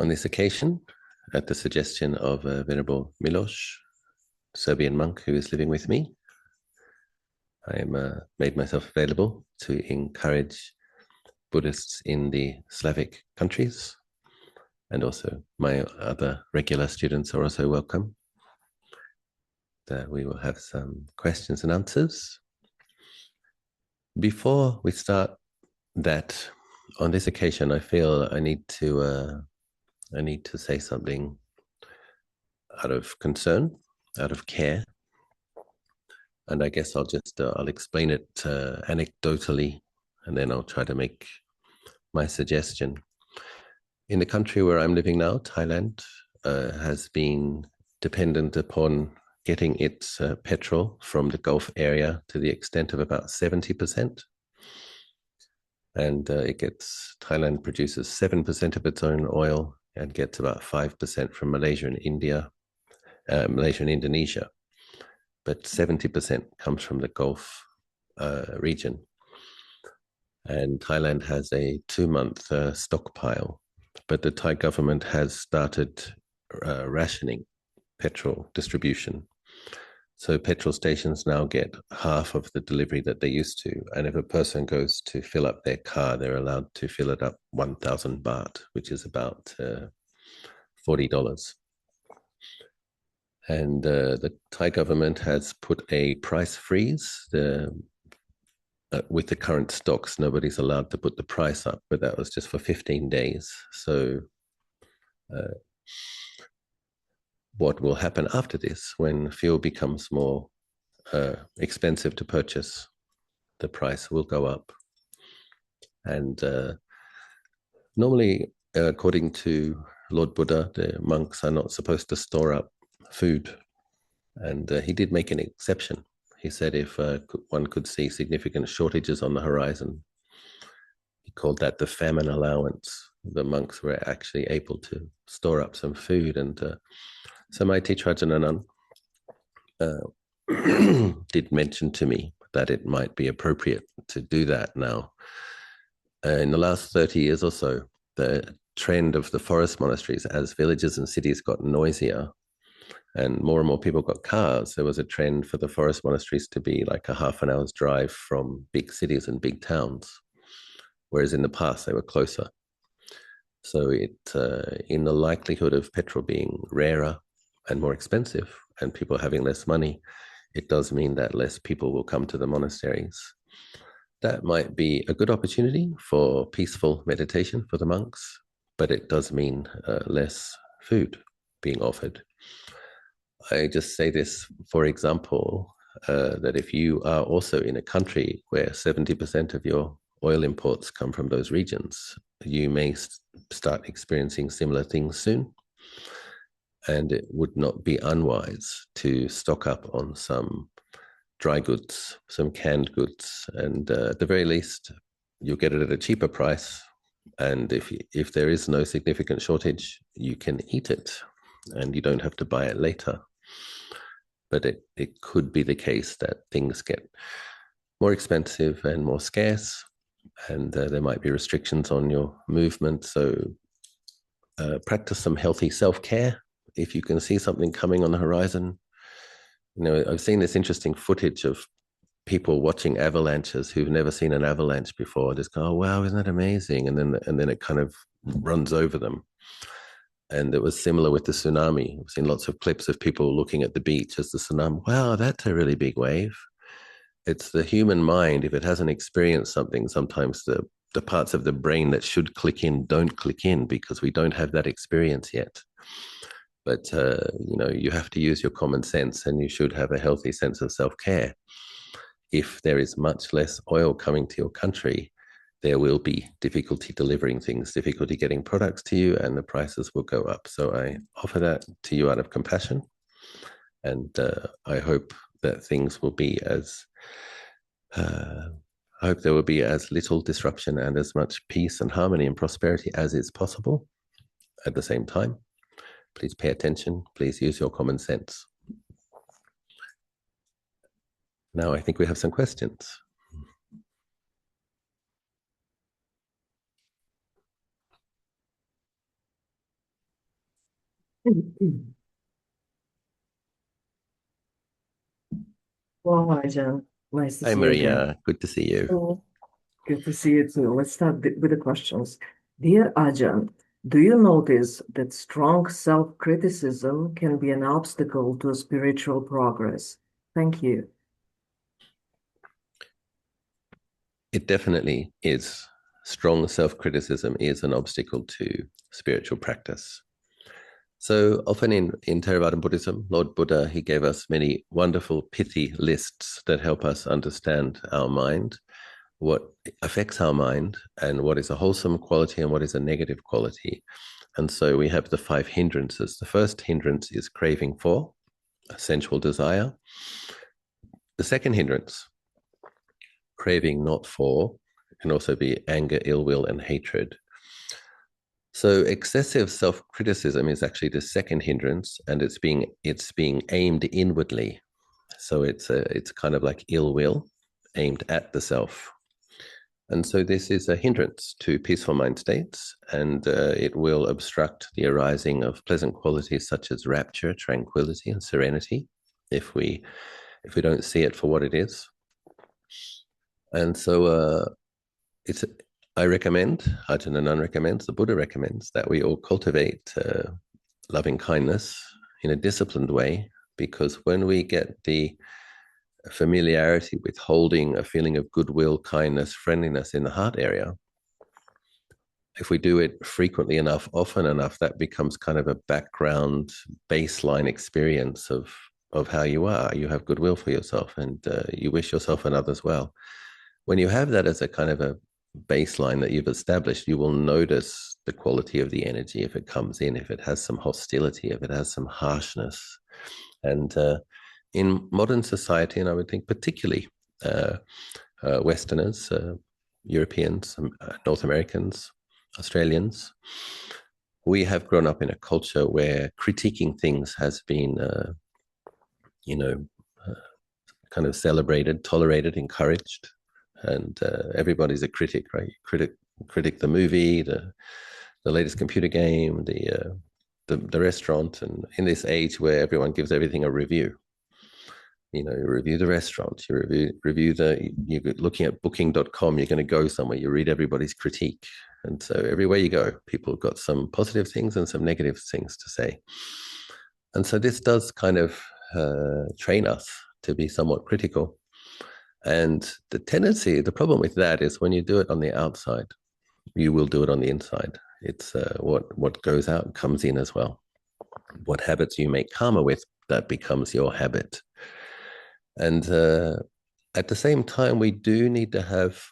On this occasion, at the suggestion of Venerable Miloš, Serbian monk who is living with me, I am made myself available to encourage Buddhists in the Slavic countries, and also my other regular students are also welcome. We will have some questions and answers. Before we start that, on this occasion, I feel I need to say something out of concern, out of care, and I guess I'll explain it anecdotally, and then I'll try to make my suggestion. In the country where I'm living now, Thailand, has been dependent upon getting its petrol from the Gulf area to the extent of about 70%. And Thailand produces 7% of its own oil and gets about 5% from Malaysia and Malaysia and Indonesia. But 70% comes from the Gulf region. And Thailand has a 2-month stockpile, but the Thai government has started rationing petrol distribution. So petrol stations now get half of the delivery that they used to. And if a person goes to fill up their car, they're allowed to fill it up 1,000 baht, which is about $40. And the Thai government has put a price freeze. With the current stocks, nobody's allowed to put the price up, but that was just for 15 days. So what will happen after this, when fuel becomes more expensive to purchase, the price will go up. And normally, according to Lord Buddha, the monks are not supposed to store up food. And he did make an exception. He said if one could see significant shortages on the horizon, he called that the famine allowance. The monks were actually able to store up some food. And so my teacher Ajahn Aćalo did mention to me that it might be appropriate to do that now. In the last 30 years or so, the trend of the forest monasteries, as villages and cities got noisier and more people got cars, there was a trend for the forest monasteries to be like a half an hour's drive from big cities and big towns, whereas in the past they were closer. So in the likelihood of petrol being rarer and more expensive and people having less money, it does mean that less people will come to the monasteries. That might be a good opportunity for peaceful meditation for the monks, but it does mean less food being offered. I just say this, for example, that if you are also in a country where 70% of your oil imports come from those regions, you may start experiencing similar things soon. And it would not be unwise to stock up on some dry goods, some canned goods, and at the very least, you'll get it at a cheaper price. And if there is no significant shortage, you can eat it and you don't have to buy it later. But it could be the case that things get more expensive and more scarce, and there might be restrictions on your movement. So practice some healthy self-care. If you can see something coming on the horizon, I've seen this interesting footage of people watching avalanches who've never seen an avalanche before. Just go, oh, wow, isn't that amazing? And then it kind of runs over them. And it was similar with the tsunami. I've seen lots of clips of people looking at the beach as the tsunami. Wow, that's a really big wave. It's the human mind. If it hasn't experienced something, sometimes the parts of the brain that should click in don't click in because we don't have that experience yet. But, you have to use your common sense, and you should have a healthy sense of self-care. If there is much less oil coming to your country, there will be difficulty delivering things, difficulty getting products to you, and the prices will go up. So I offer that to you out of compassion. And I hope that things will be I hope there will be as little disruption and as much peace and harmony and prosperity as is possible at the same time. Please pay attention. Please use your common sense. Now I think we have some questions. Well, Ajan, nice to Hi, see you again. Maria. Good to see you. Oh, good to see you too. Let's start with the questions. Dear Ajan, do you notice that strong self-criticism can be an obstacle to spiritual progress? Thank you. It definitely is. Strong self-criticism is an obstacle to spiritual practice. So often in Theravada Buddhism, Lord Buddha, he gave us many wonderful pithy lists that help us understand our mind, what affects our mind, and what is a wholesome quality and what is a negative quality. And so we have the 5 hindrances. The first hindrance is craving for, a sensual desire. The second hindrance, craving not for, can also be anger, ill will, and hatred. So excessive self-criticism is actually the second hindrance, and it's being aimed inwardly. So it's kind of like ill will aimed at the self. And so this is a hindrance to peaceful mind states, and it will obstruct the arising of pleasant qualities such as rapture, tranquility, and serenity if we don't see it for what it is. And so it's I recommend, Ajahn Aćalo recommends, the Buddha recommends that we all cultivate loving kindness in a disciplined way, because when we get the familiarity with holding a feeling of goodwill, kindness, friendliness in the heart area, if we do it frequently enough, often enough, that becomes kind of a background baseline experience of how you are. You have goodwill for yourself, and you wish yourself and others well. When you have that as a kind of a baseline that you've established, you will notice the quality of the energy if it comes in, if it has some hostility, if it has some harshness. And in modern society, and I would think particularly Westerners, Europeans, North Americans, Australians, we have grown up in a culture where critiquing things has been, you know, kind of celebrated, tolerated, encouraged. And everybody's a critic, right? Critic the movie, the latest computer game, the restaurant, and in this age where everyone gives everything a review, you review the restaurant, you're looking at booking.com, you're going to go somewhere, you read everybody's critique, and so everywhere you go, people have got some positive things and some negative things to say, and so this does kind of train us to be somewhat critical. And the problem with that is when you do it on the outside, you will do it on the inside. It's what goes out comes in as well. What habits you make karma with, that becomes your habit. And at the same time, we do need to have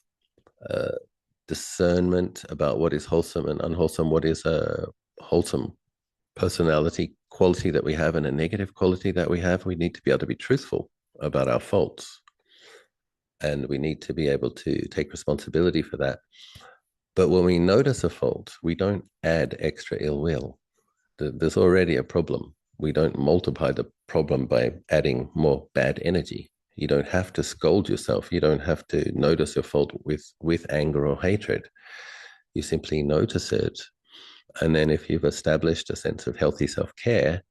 discernment about what is wholesome and unwholesome, what is a wholesome personality quality that we have and a negative quality that we have. We need to be able to be truthful about our faults. And we need to be able to take responsibility for that. But when we notice a fault, we don't add extra ill will. There's already a problem. We don't multiply the problem by adding more bad energy. You don't have to scold yourself. You don't have to notice your fault with anger or hatred. You simply notice it. And then if you've established a sense of healthy self-care,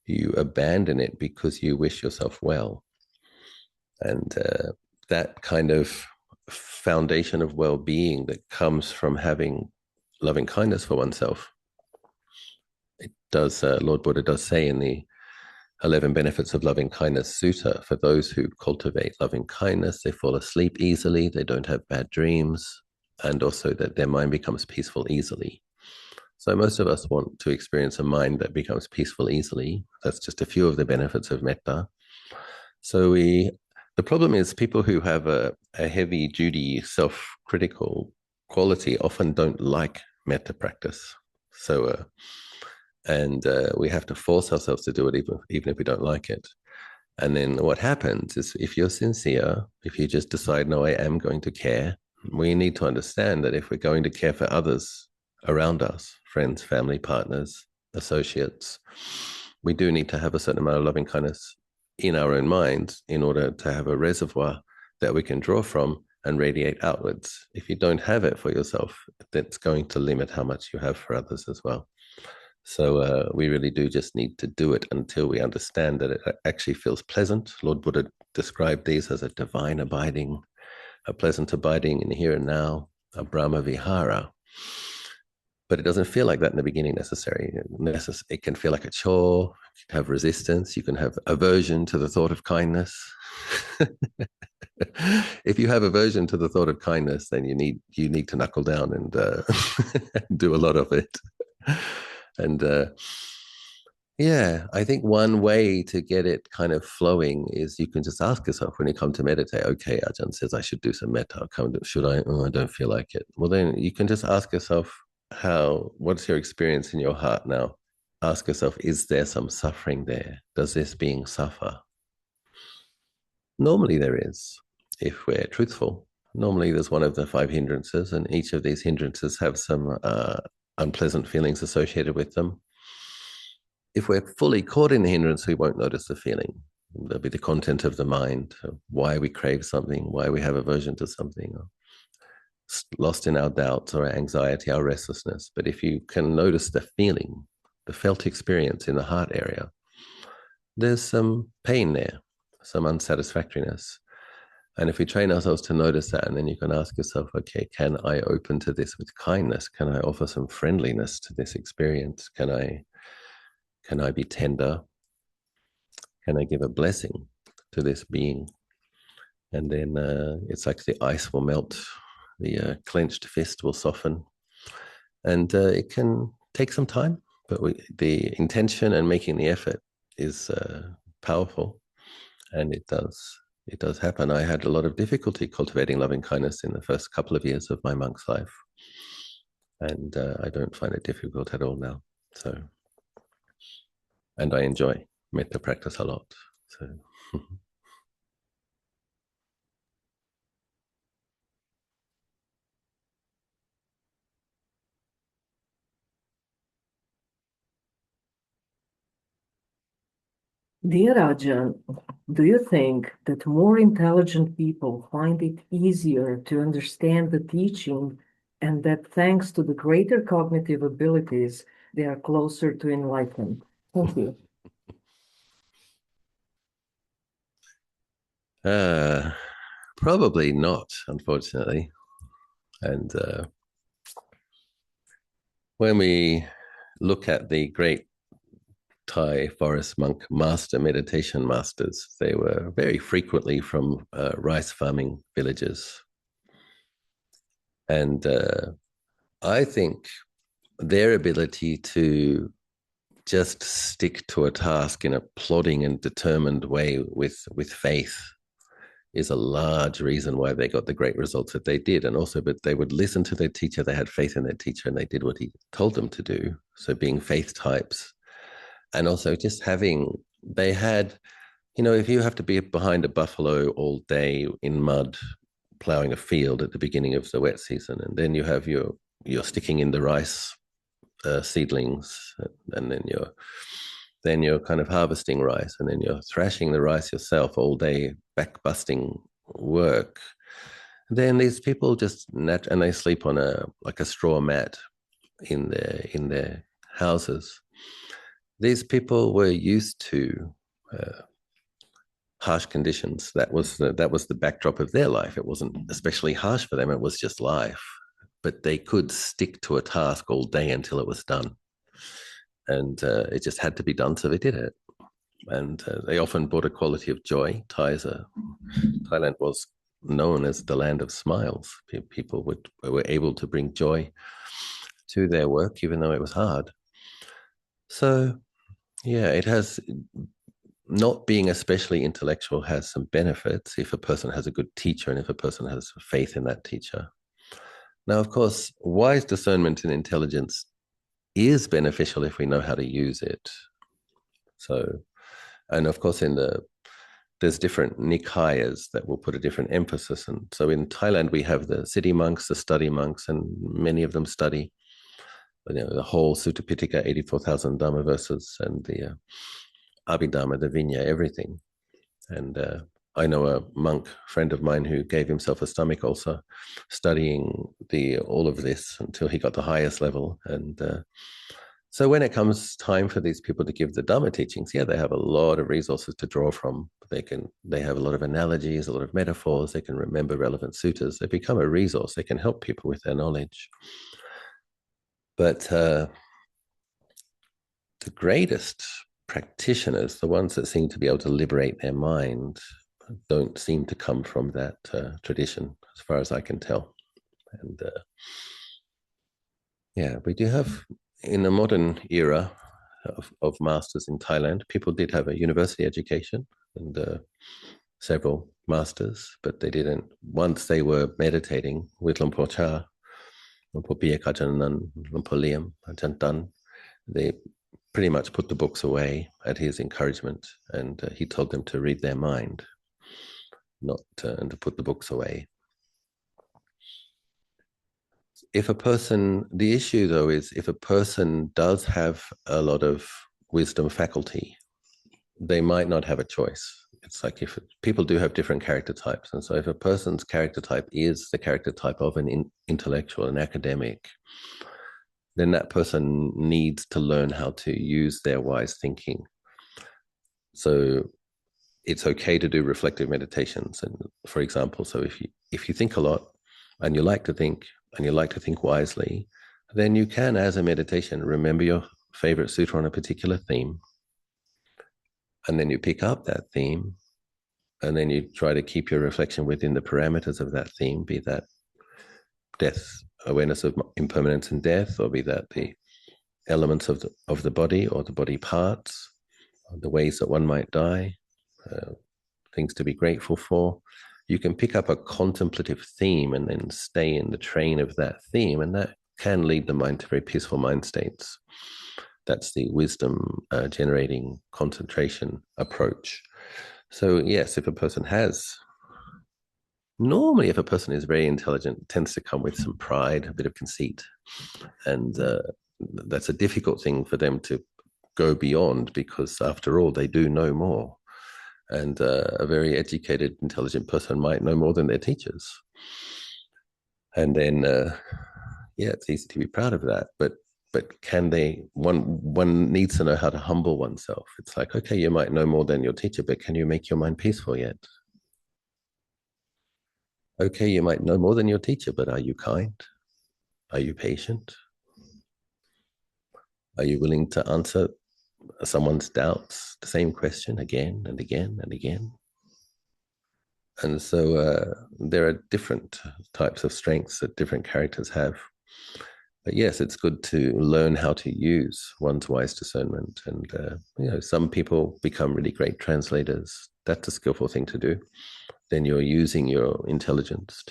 you abandon it because you wish yourself well. And that kind of foundation of well-being that comes from having loving kindness for oneself. It does, Lord Buddha does say in the 11 Benefits of Loving Kindness Sutta, for those who cultivate loving kindness, they fall asleep easily, they don't have bad dreams, and also that their mind becomes peaceful easily. So most of us want to experience a mind that becomes peaceful easily. That's just a few of the benefits of metta. So the problem is people who have a heavy duty self-critical quality often don't like metta practice. So, we have to force ourselves to do it even if we don't like it. And then what happens is if you're sincere, if you just decide, no, I am going to care, we need to understand that if we're going to care for others around us, friends, family, partners, associates, we do need to have a certain amount of loving kindness in our own minds in order to have a reservoir that we can draw from and radiate outwards. If you don't have it for yourself, that's going to limit how much you have for others as well. So we really do just need to do it until we understand that it actually feels pleasant. Lord Buddha described these as a divine abiding, a pleasant abiding in the here and now, a Brahma Vihara. But it doesn't feel like that in the beginning necessarily. It can feel like a chore, you can have resistance, you can have aversion to the thought of kindness. If you have aversion to the thought of kindness, then you need to knuckle down and do a lot of it. And yeah, I think one way to get it kind of flowing is you can just ask yourself when you come to meditate, okay, Ajahn says I should do some metta. Should I? Oh, I don't feel like it. Well, then you can just ask yourself, what's your experience in your heart now? Ask yourself, is there some suffering there? Does this being suffer? Normally there is, if we're truthful. Normally there's one of the 5 hindrances, and each of these hindrances have some unpleasant feelings associated with them. If we're fully caught in the hindrance, we won't notice the feeling. There'll be the content of the mind, why we crave something, why we have aversion to something, or lost in our doubts or our anxiety, our restlessness. But if you can notice the feeling, the felt experience in the heart area, there's some pain there, some unsatisfactoriness. And if we train ourselves to notice that, and then you can ask yourself, okay, can I open to this with kindness? Can I offer some friendliness to this experience? Can I be tender? Can I give a blessing to this being? And then it's like the ice will melt, the clenched fist will soften. And it can take some time, but the intention and making the effort is powerful. And it does happen. I had a lot of difficulty cultivating loving kindness in the first couple of years of my monk's life. And I don't find it difficult at all now. So, and I enjoy metta practice a lot. So. Dear Ajan, do you think that more intelligent people find it easier to understand the teaching, and that thanks to the greater cognitive abilities, they are closer to enlightenment? Thank you. Probably not, unfortunately. And when we look at the great Thai forest monk meditation masters, they were very frequently from rice farming villages. And I think their ability to just stick to a task in a plodding and determined way with faith is a large reason why they got the great results that they did. And also, but they would listen to their teacher, they had faith in their teacher, and they did what he told them to do. So being faith types. And also just they had, if you have to be behind a buffalo all day in mud, plowing a field at the beginning of the wet season, and then you have you're sticking in the rice seedlings, and then you're kind of harvesting rice, and then you're thrashing the rice yourself all day, back busting work. Then these people and they sleep on a straw mat in their houses. These people were used to harsh conditions. That was the backdrop of their life. It wasn't especially harsh for them. It was just life. But they could stick to a task all day until it was done. And it just had to be done, so they did it. And they often brought a quality of joy. Thailand was known as the land of smiles. People were able to bring joy to their work, even though it was hard. So, yeah, it has, not being especially intellectual has some benefits if a person has a good teacher and if a person has faith in that teacher. Now, of course, wise discernment and intelligence is beneficial if we know how to use it. So, and of course, there's different nikayas that will put a different emphasis. And so in Thailand, we have the city monks, the study monks, and many of them study the whole Sutta Pitaka, 84,000 Dhamma verses, and the Abhidhamma, the Vinaya, everything. And I know a monk friend of mine who gave himself a stomach ulcer studying all of this until he got the highest level. And So when it comes time for these people to give the Dhamma teachings, yeah, they have a lot of resources to draw from. They have a lot of analogies, a lot of metaphors. They can remember relevant suttas. They become a resource. They can help people with their knowledge. But the greatest practitioners, the ones that seem to be able to liberate their mind, don't seem to come from that tradition, as far as I can tell. And yeah, we do have, in the modern era of masters in Thailand, people did have a university education and several masters, but they didn't, once they were meditating with Luang Por Cha, Luang Por Biak, Ajahn Nan, Luang Por Liam, Ajahn Tan, they pretty much put the books away at his encouragement, and he told them to read their mind, not and to put the books away. If a person, the issue though is if a person does have a lot of wisdom faculty, they might not have a choice. It's like if people do have different character types. And so if a person's character type is the character type of an intellectual, an academic, then that person needs to learn how to use their wise thinking. So it's okay to do reflective meditations. And for example, so if you think a lot and you like to think, and you like to think wisely, then you can, as a meditation, remember your favorite sutra on a particular theme. And then you pick up that theme, and then you try to keep your reflection within the parameters of that theme, be that death, awareness of impermanence and death, or be that the elements of the body or the body parts, the ways that one might die, things to be grateful for. You can pick up a contemplative theme and then stay in the train of that theme, and that can lead the mind to very peaceful mind states. That's the wisdom generating concentration approach. So yes, if a person is very intelligent, it tends to come with some pride, a bit of conceit, and that's a difficult thing for them to go beyond, because after all, they do know more. And a very educated, intelligent person might know more than their teachers. And then, yeah, it's easy to be proud of that. But can they? One needs to know how to humble oneself. It's like, okay, you might know more than your teacher, but can you make your mind peaceful yet? Okay, you might know more than your teacher, but are you kind? Are you patient? Are you willing to answer someone's doubts, the same question again and again and again? And so there are different types of strengths that different characters have. But yes, it's good to learn how to use one's wise discernment. And some people become really great translators. That's a skillful thing to do. Then you're using your intelligence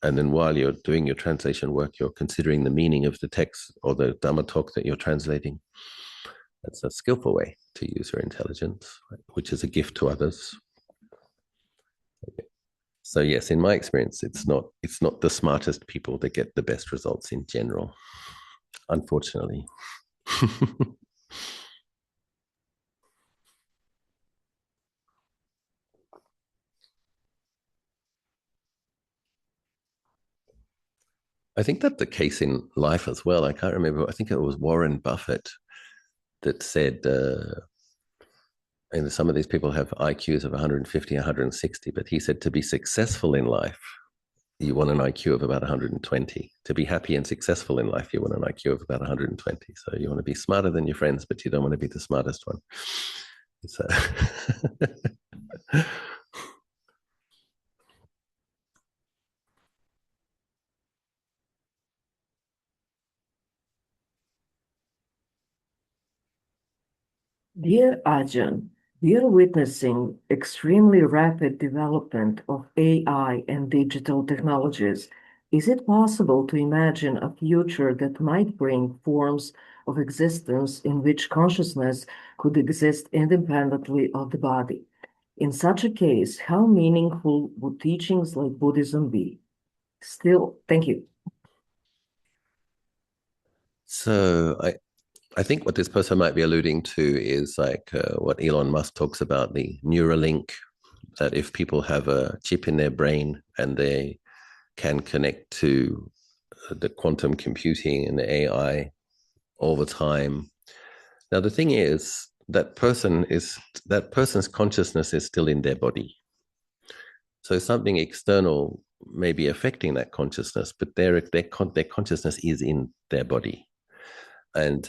and then while you're doing your translation work, you're considering the meaning of the text or the Dhamma talk that you're translating. That's a skillful way to use your intelligence, which is a gift to others. So yes, in my experience, it's not the smartest people that get the best results in general, unfortunately. I think that's the case in life as well. I can't remember. I think it was Warren Buffett that said, and some of these people have IQs of 150, 160, but he said to be successful in life, you want an IQ of about 120. To be happy and successful in life, you want an IQ of about 120. So you want to be smarter than your friends, but you don't want to be the smartest one. So Dear Ajahn, we are witnessing extremely rapid development of AI and digital technologies. Is it possible to imagine a future that might bring forms of existence in which consciousness could exist independently of the body? In such a case, how meaningful would teachings like Buddhism be? Still, thank you. So I think what this person might be alluding to is like what Elon Musk talks about, the Neuralink, that if people have a chip in their brain and they can connect to the quantum computing and the AI all the time, Now, the thing is, that person's consciousness is still in their body. So something external may be affecting that consciousness, but their consciousness is in their body. And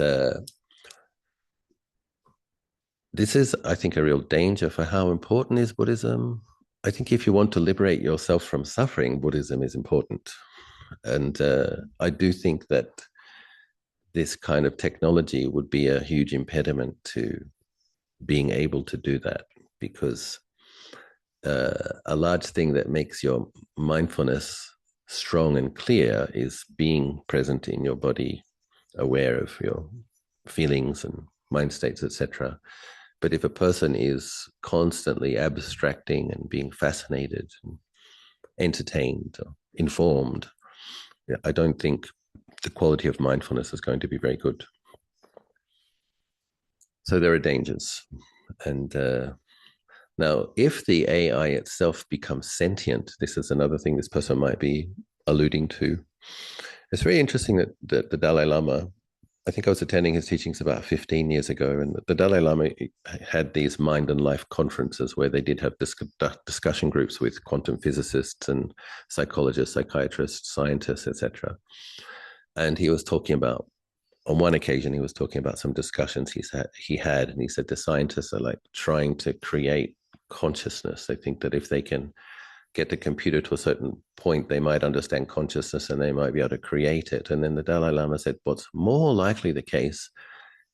this is, I think, a real danger for how important is Buddhism. I think if you want to liberate yourself from suffering, Buddhism is important. And I do think that this kind of technology would be a huge impediment to being able to do that, because a large thing that makes your mindfulness strong and clear is being present in your body, aware of your feelings and mind states, etc. But if a person is constantly abstracting and being fascinated and entertained or informed, I don't think the quality of mindfulness is going to be very good. So there are dangers. And now, if the AI itself becomes sentient, this is another thing this person might be alluding to. It's very interesting that the Dalai Lama, I think I was attending his teachings about 15 years ago, and the Dalai Lama had these mind and life conferences where they did have discussion groups with quantum physicists and psychologists, psychiatrists, scientists, etc. And he was talking about, on one occasion, he was talking about some discussions he had, and he said the scientists are like trying to create consciousness. They think that if they can get the computer to a certain point, they might understand consciousness and they might be able to create it. And then the Dalai Lama said, what's more likely the case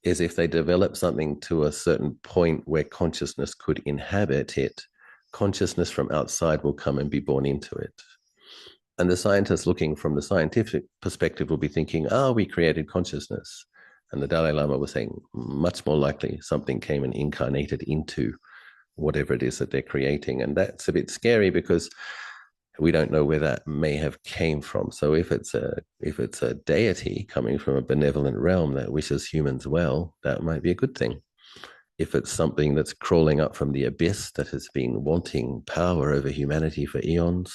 is if they develop something to a certain point where consciousness could inhabit it, consciousness from outside will come and be born into it. And the scientists looking from the scientific perspective will be thinking, we created consciousness. And the Dalai Lama was saying, much more likely something came and incarnated into whatever it is that they're creating. And that's a bit scary because we don't know where that may have came from. So if it's a deity coming from a benevolent realm that wishes humans well, that might be a good thing. If it's something that's crawling up from the abyss that has been wanting power over humanity for eons,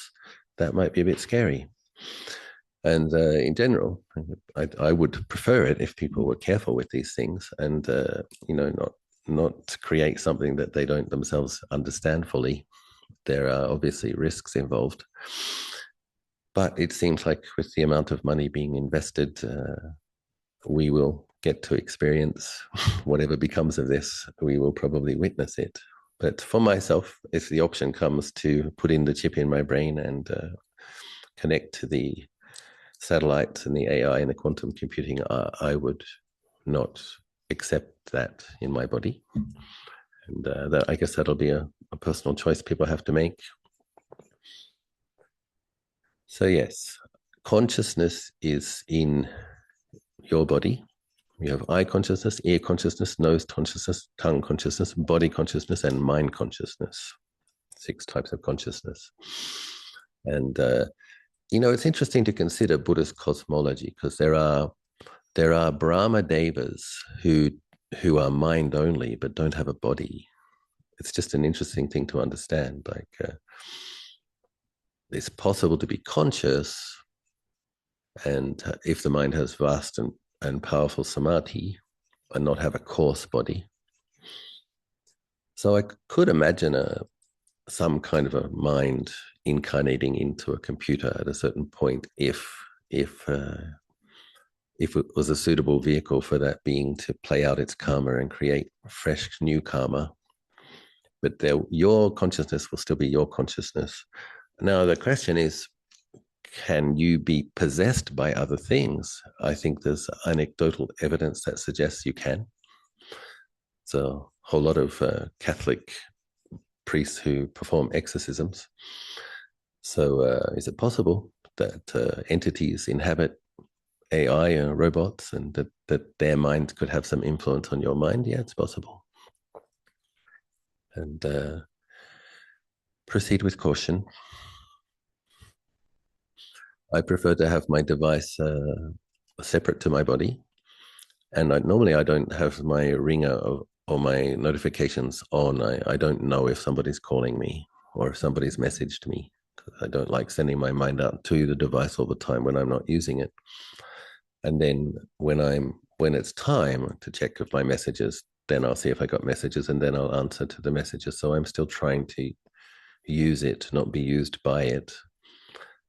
that might be a bit scary. And in general, I would prefer it if people were careful with these things and, not create something that they don't themselves understand fully. There are obviously risks involved. But it seems like with the amount of money being invested, we will get to experience whatever becomes of this. We will probably witness it. But for myself, if the option comes to put in the chip in my brain and connect to the satellites and the AI and the quantum computing, I would not accept that in my body. And I guess that'll be a personal choice people have to make. So yes, consciousness is in your body. You have eye consciousness, ear consciousness, nose consciousness, tongue consciousness, body consciousness, and mind consciousness. 6 types of consciousness. And, it's interesting to consider Buddhist cosmology because there are Brahma Devas who are mind only but don't have a body. It's just an interesting thing to understand. Like, it's possible to be conscious, and if the mind has vast and powerful samadhi and not have a coarse body. So I could imagine some kind of a mind incarnating into a computer at a certain point if it was a suitable vehicle for that being to play out its karma and create fresh new karma. But your consciousness will still be your consciousness. Now the question is, can you be possessed by other things? I think there's anecdotal evidence that suggests you can. So a whole lot of Catholic priests who perform exorcisms. So is it possible that entities inhabit AI or robots and that their mind could have some influence on your mind? Yeah, it's possible. And proceed with caution. I prefer to have my device separate to my body. And normally I don't have my ringer or my notifications on. I don't know if somebody's calling me or if somebody's messaged me. I don't like sending my mind out to the device all the time when I'm not using it. And then when I'm when it's time to check if my messages, then I'll see if I got messages, and then I'll answer to the messages. So I'm still trying to use it, not be used by it.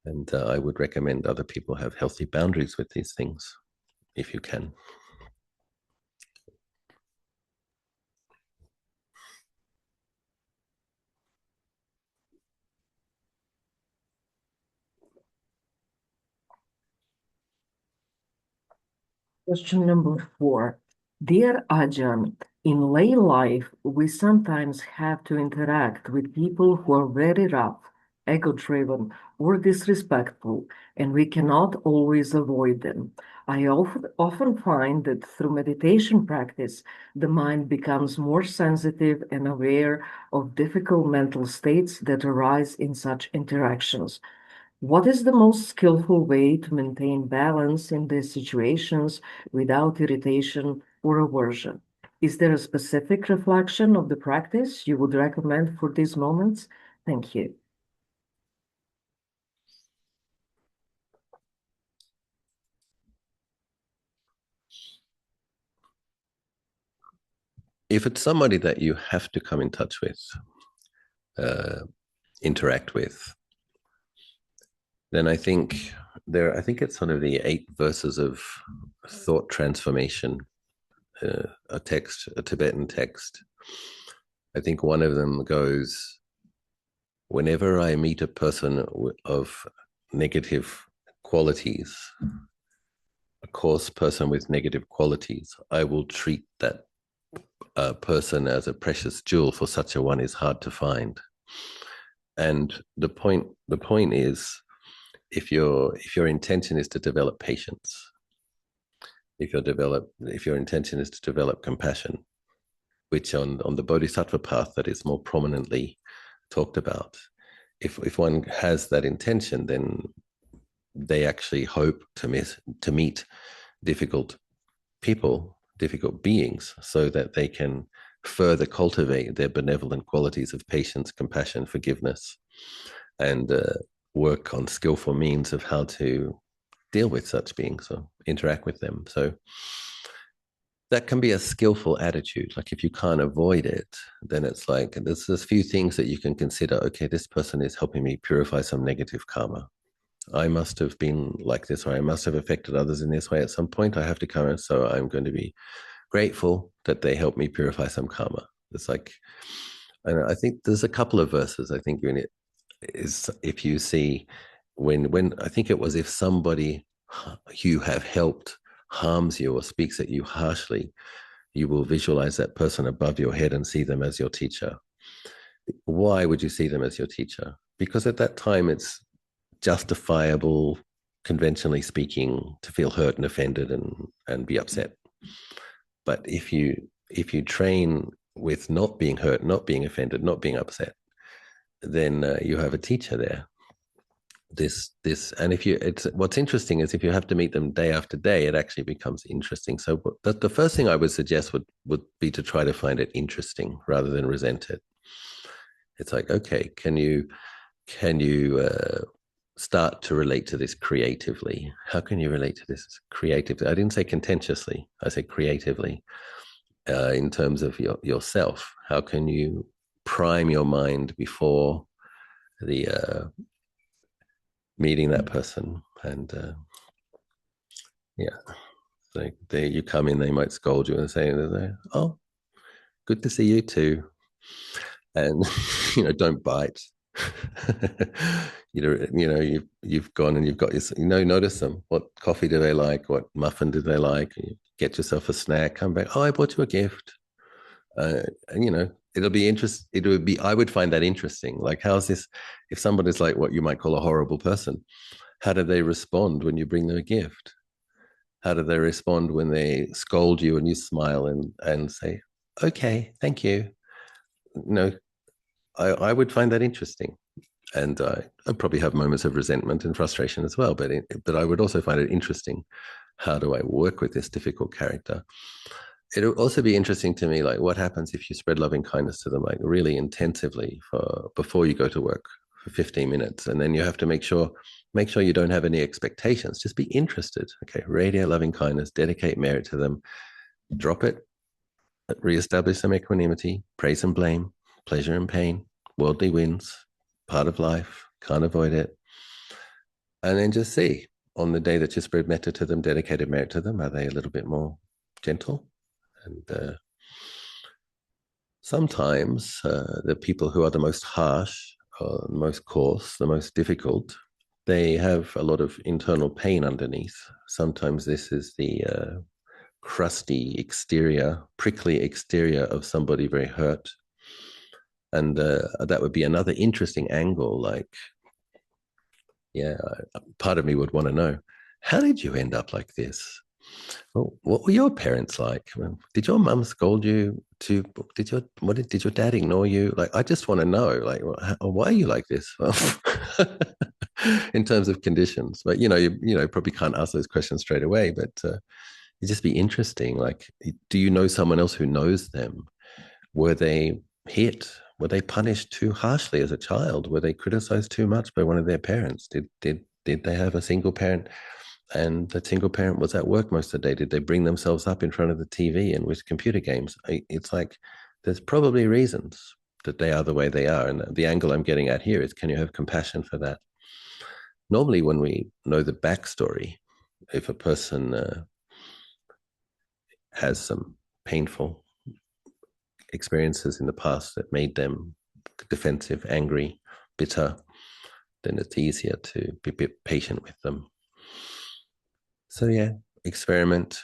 And I would recommend other people have healthy boundaries with these things, if you can. Question number 4. Dear Ajahn, in lay life, we sometimes have to interact with people who are very rough, ego-driven, or disrespectful, and we cannot always avoid them. I often find that through meditation practice, the mind becomes more sensitive and aware of difficult mental states that arise in such interactions. What is the most skillful way to maintain balance in these situations without irritation or aversion? Is there a specific reflection of the practice you would recommend for these moments? Thank you. If it's somebody that you have to come in touch with, interact with, then I think it's one of the 8 verses of thought transformation, a Tibetan text. I think one of them goes, whenever I meet a person of negative qualities, a coarse person with negative qualities, I will treat that person as a precious jewel, for such a one is hard to find. And the point is, if your intention is to develop patience, if your intention is to develop compassion, which on the bodhisattva path that is more prominently talked about, if one has that intention, then they actually hope to meet difficult people, difficult beings, so that they can further cultivate their benevolent qualities of patience, compassion, forgiveness, and work on skillful means of how to deal with such beings or interact with them. So that can be a skillful attitude. Like if you can't avoid it, then it's like, there's a few things that you can consider. Okay, this person is helping me purify some negative karma. I must have been like this, or I must have affected others in this way at some point. I have to come, so I'm going to be grateful that they help me purify some karma. It's like, and I think there's a couple of verses. I think in it is, if you see when I think it was, if somebody you have helped harms you or speaks at you harshly, you will visualize that person above your head and see them as your teacher. Why would you see them as your teacher? Because at that time it's justifiable, conventionally speaking, to feel hurt and offended and be upset. But if you train with not being hurt, not being offended, not being upset, then you have a teacher there. And what's interesting is if you have to meet them day after day, it actually becomes interesting. So the first thing I would suggest would be to try to find it interesting rather than resent it. It's like, okay, can you start to relate to this creatively? How can you relate to this creatively? I didn't say contentiously, I said creatively. In terms of yourself, how can you prime your mind before the meeting that person? And so there you come in, they might scold you and say, oh, good to see you too. And don't bite. You've gone and you've got notice them. What coffee do they like? What muffin do they like? You get yourself a snack, come back, oh, I bought you a gift. And it'll be interesting. I would find that interesting. Like, how's this, if somebody's like what you might call a horrible person, how do they respond when you bring them a gift? How do they respond when they scold you and you smile and say, okay, thank you? I would find that interesting. And I'd probably have moments of resentment and frustration as well, but I would also find it interesting. How do I work with this difficult character? It'll also be interesting to me, like, what happens if you spread loving kindness to them, like really intensively before you go to work, for 15 minutes. And then you have to make sure you don't have any expectations. Just be interested. Okay, radiate loving kindness, dedicate merit to them, drop it, reestablish some equanimity, praise and blame, pleasure and pain, worldly wins, part of life, can't avoid it. And then just see, on the day that you spread metta to them, dedicated merit to them, are they a little bit more gentle? And sometimes the people who are the most harsh, or the most coarse, the most difficult, they have a lot of internal pain underneath. Sometimes this is the crusty exterior, prickly exterior of somebody very hurt. And that would be another interesting angle. Like, yeah, part of me would want to know, how did you end up like this? Well, what were your parents like? Did your mum scold you? Did your dad ignore you? Like, I just want to know, like, why are you like this? Well, in terms of conditions, but you probably can't ask those questions straight away. But it'd just be interesting. Like, do you know someone else who knows them? Were they hit? Were they punished too harshly as a child? Were they criticized too much by one of their parents? Did they have a single parent? And the single parent was at work most of the day. Did they bring themselves up in front of the TV and with computer games? It's like, there's probably reasons that they are the way they are. And the angle I'm getting at here is, can you have compassion for that? Normally, when we know the backstory, if a person has some painful experiences in the past that made them defensive, angry, bitter, then it's easier to be a bit patient with them. So yeah, experiment.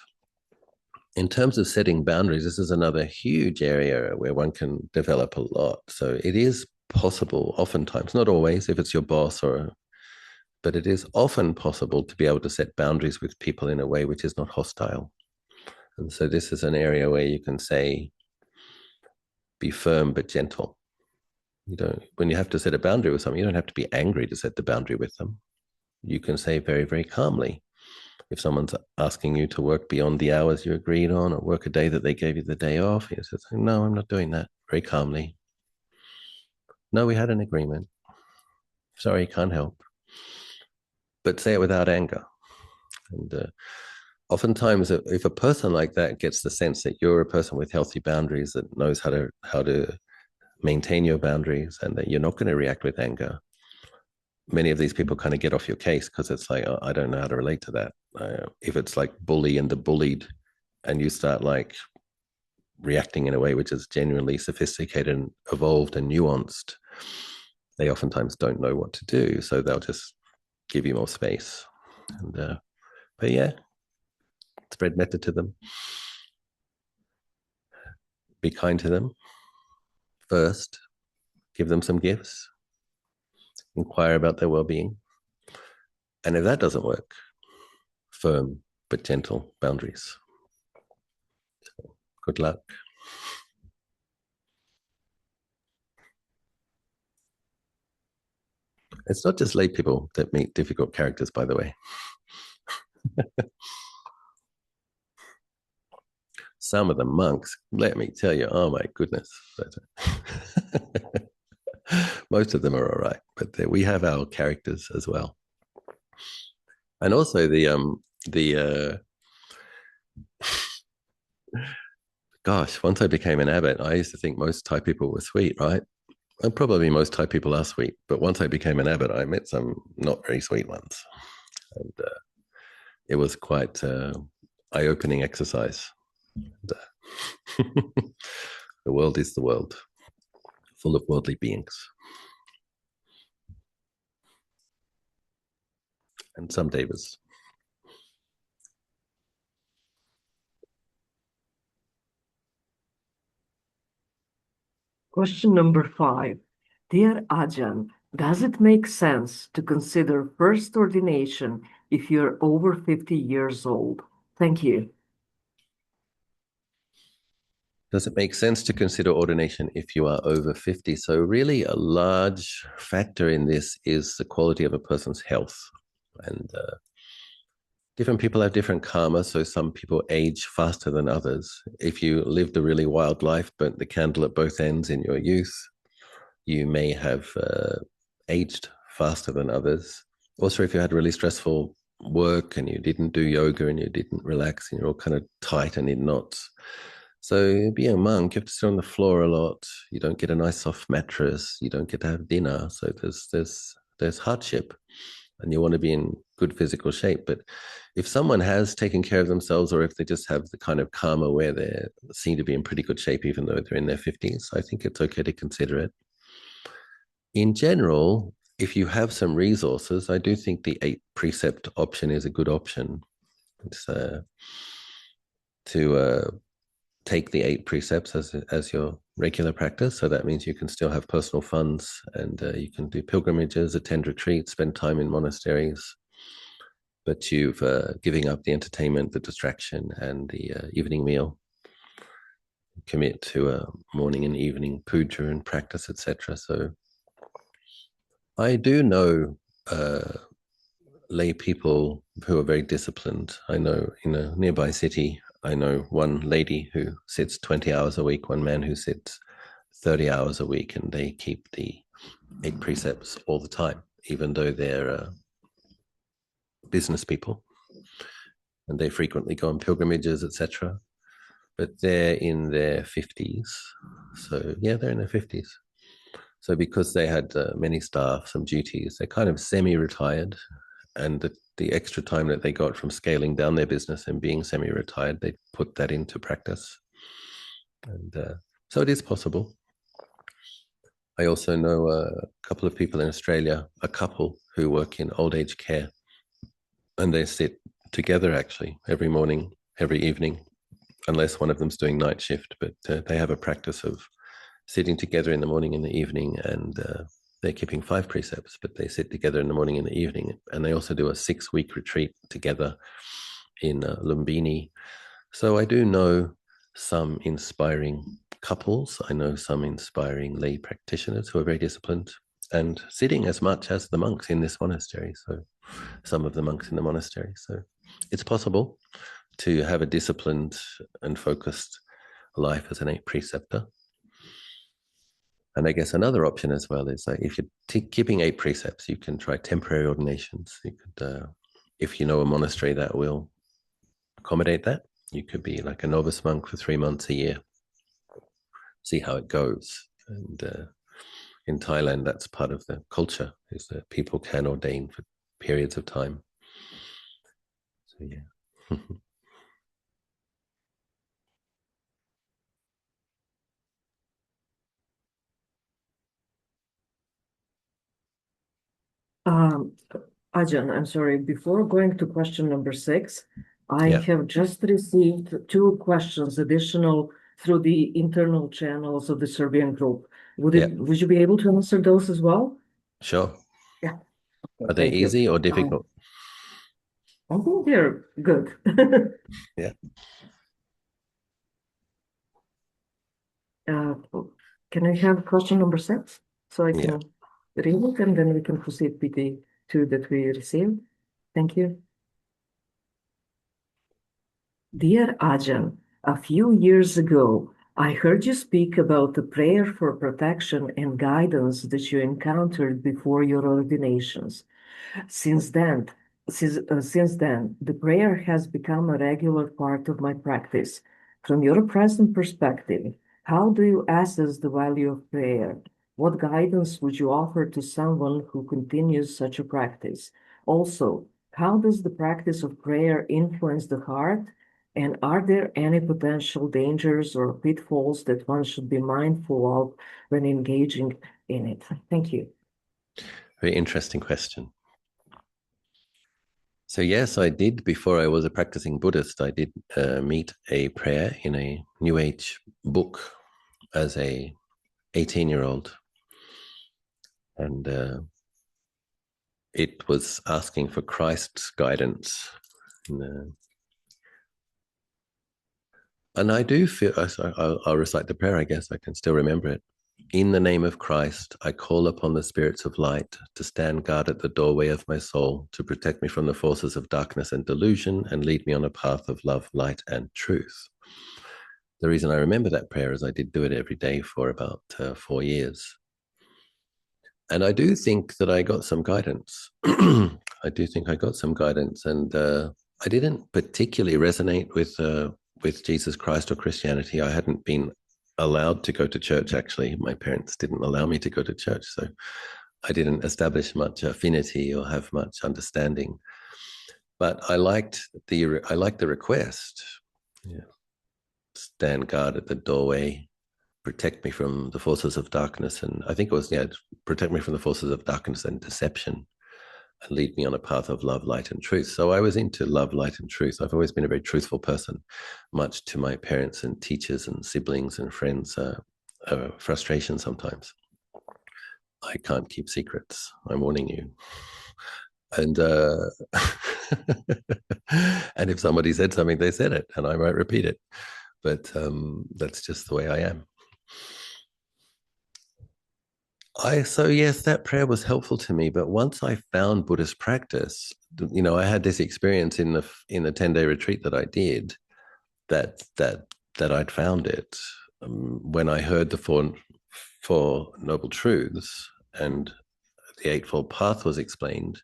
In terms of setting boundaries, this is another huge area where one can develop a lot. So it is possible, oftentimes, not always, if it's your boss but it is often possible to be able to set boundaries with people in a way which is not hostile. And so this is an area where you can say, be firm but gentle. When you have to set a boundary with someone, you don't have to be angry to set the boundary with them. You can say very, very calmly, if someone's asking you to work beyond the hours you agreed on, or work a day that they gave you the day off, you say, no, I'm not doing that, very calmly. No, we had an agreement. Sorry, can't help. But say it without anger. And oftentimes, if a person like that gets the sense that you're a person with healthy boundaries, that knows how to maintain your boundaries, and that you're not going to react with anger, many of these people kind of get off your case, because it's like, oh, I don't know how to relate to that. If it's like bully and the bullied, and you start like reacting in a way which is genuinely sophisticated and evolved and nuanced, they oftentimes don't know what to do. So they'll just give you more space. And but yeah, spread metta to them. Be kind to them first. Give them some gifts. Inquire about their well-being. And if that doesn't work, firm but gentle boundaries. So, good luck. It's not just lay people that meet difficult characters, by the way. Some of the monks, let me tell you, oh my goodness. Most of them are all right, but we have our characters as well. And also gosh, once I became an abbot, I used to think most Thai people were sweet, right? And probably most Thai people are sweet, but once I became an abbot, I met some not very sweet ones. And it was quite eye-opening exercise. And, the world is the world, full of worldly beings. And some devas. Question number 5. Dear Ajahn, does it make sense to consider first ordination if you're over 50 years old? Thank you. Does it make sense to consider ordination if you are over 50? So really a large factor in this is the quality of a person's health. And different people have different karma, so some people age faster than others. If you lived a really wild life, burnt the candle at both ends in your youth, you may have aged faster than others. Also, if you had really stressful work and you didn't do yoga and you didn't relax and you're all kind of tight and in knots. So being a monk, you have to sit on the floor a lot. You don't get a nice soft mattress. You don't get to have dinner. So there's hardship, and you want to be in good physical shape. But if someone has taken care of themselves, or if they just have the kind of karma where they seem to be in pretty good shape, even though they're in their 50s, I think it's okay to consider it. In general, if you have some resources, I do think the 8 precept option is a good option. It's to take the 8 precepts as your regular practice. So that means you can still have personal funds, and you can do pilgrimages, attend retreats, spend time in monasteries. But you've giving up the entertainment, the distraction, and the evening meal. Commit to a morning and evening puja and practice, etc. So I do know lay people who are very disciplined. I know in a nearby city, I know one lady who sits 20 hours a week, one man who sits 30 hours a week, and they keep the 8 precepts all the time, even though they're business people. And they frequently go on pilgrimages, etc. But they're in their 50s. So yeah, they're in their 50s. So because they had many staff, some duties, they're kind of semi-retired. And the extra time that they got from scaling down their business and being semi-retired, they put that into practice. And so it is possible. I also know a couple of people in Australia, a couple who work in old age care, and they sit together actually every morning, every evening, unless one of them's doing night shift, but they have a practice of sitting together in the morning and the evening, and they're keeping 5 precepts, but they sit together in the morning and the evening. And they also do a 6-week retreat together in Lumbini. So I do know some inspiring couples. I know some inspiring lay practitioners who are very disciplined and sitting as much as the monks in this monastery. So some of the monks in the monastery. So it's possible to have a disciplined and focused life as an 8 preceptor. And I guess another option as well is like if you're keeping 8 precepts, you can try temporary ordinations. You could, if you know a monastery that will accommodate that, you could be like a novice monk for 3 months a year. See how it goes. And in Thailand, that's part of the culture, is that people can ordain for periods of time. So yeah. Ajahn, I'm sorry, before going to question number 6, I Yeah. have just received 2 questions additional through the internal channels of the Serbian group. Would you be able to answer those as well? Sure. Yeah. Are they Thank you. easy or difficult? I think they're good. Yeah. Can I have question number 6 so I Yeah. can read it, and then we can proceed with the 2 that we received? Thank you. Dear Ajahn, a few years ago, I heard you speak about the prayer for protection and guidance that you encountered before your ordinations. Since then, the prayer has become a regular part of my practice. From your present perspective, how do you assess the value of prayer? What guidance would you offer to someone who continues such a practice? Also, how does the practice of prayer influence the heart? And are there any potential dangers or pitfalls that one should be mindful of when engaging in it? Thank you. Very interesting question. So yes, I did, before I was a practicing Buddhist, I did meet a prayer in a New Age book as a 18-year-old. And it was asking for Christ's guidance. And I do feel, I'll recite the prayer, I guess I can still remember it. In the name of Christ, I call upon the spirits of light to stand guard at the doorway of my soul, to protect me from the forces of darkness and delusion, and lead me on a path of love, light, and truth. The reason I remember that prayer is I did do it every day for about 4 years. And I do think that I got some guidance. I do think I got some guidance, and I didn't particularly resonate with Jesus Christ or Christianity. I hadn't been allowed to go to church, actually. My parents didn't allow me to go to church, so I didn't establish much affinity or have much understanding. But I liked the request. Yeah. Stand guard at the doorway, protect me from the forces of darkness. And I think it was, protect me from the forces of darkness and deception, and lead me on a path of love, light, and truth. So I was into love, light, and truth. I've always been a very truthful person, much to my parents and teachers and siblings and friends' frustration sometimes. I can't keep secrets. I'm warning you. And and if somebody said something, they said it, and I might repeat it. But that's just the way I am. So yes, that prayer was helpful to me. But once I found Buddhist practice, I had this experience in the 10-day retreat that I did, that I'd found it when I heard the four noble truths and the Eightfold Path was explained.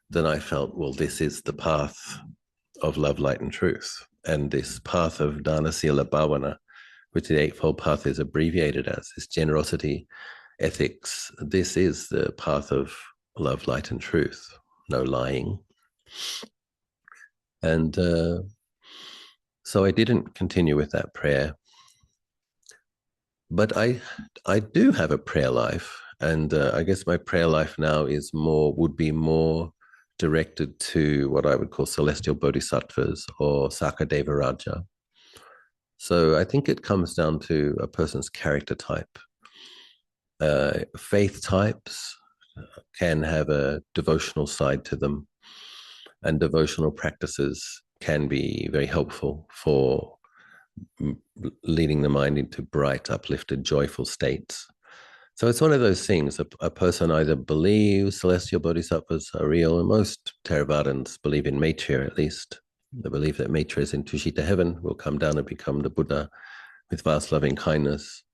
Then I felt, well, this is the path of love, light, and truth, and this path of Dana, Sila, Bhavana, which the Eightfold Path is abbreviated as, is generosity, ethics. This is the path of love, light, and truth. No lying. And so I didn't continue with that prayer. But I do have a prayer life, and I guess my prayer life now would be more directed to what I would call celestial bodhisattvas or Sakadeva Raja. So I think it comes down to a person's character type. Faith types can have a devotional side to them, and devotional practices can be very helpful for leading the mind into bright, uplifted, joyful states. So it's one of those things. A person either believes celestial bodhisattvas are real, and most Theravadins believe in Maitreya at least. They believe that Maitreya is in Tushita heaven, will come down and become the Buddha with vast loving kindness.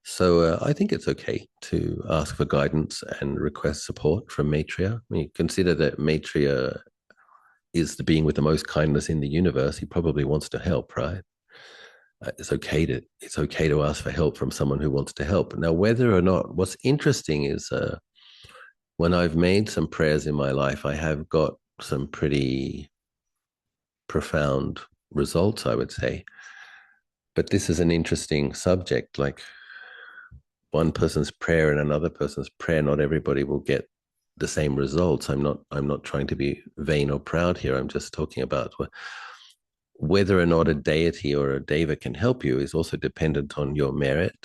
So I think it's okay to ask for guidance and request support from Maitreya. I mean, consider that Maitreya is the being with the most kindness in the universe. He probably wants to help, right? It's okay to ask for help from someone who wants to help. Now, whether or not, what's interesting is when I've made some prayers in my life, I have got some pretty profound results, I would say. But this is an interesting subject. Like one person's prayer and another person's prayer, not everybody will get the same results. I'm not trying to be vain or proud here. I'm just talking about whether or not a deity or a deva can help you is also dependent on your merit,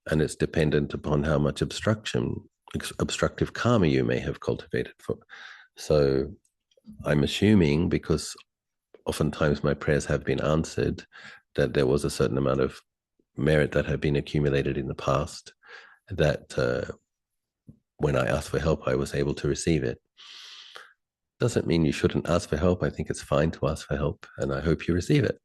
and it's dependent upon how much obstructive karma you may have cultivated. So I'm assuming, because oftentimes my prayers have been answered, that there was a certain amount of merit that had been accumulated in the past, that when I asked for help, I was able to receive it. Doesn't mean you shouldn't ask for help. I think it's fine to ask for help, and I hope you receive it.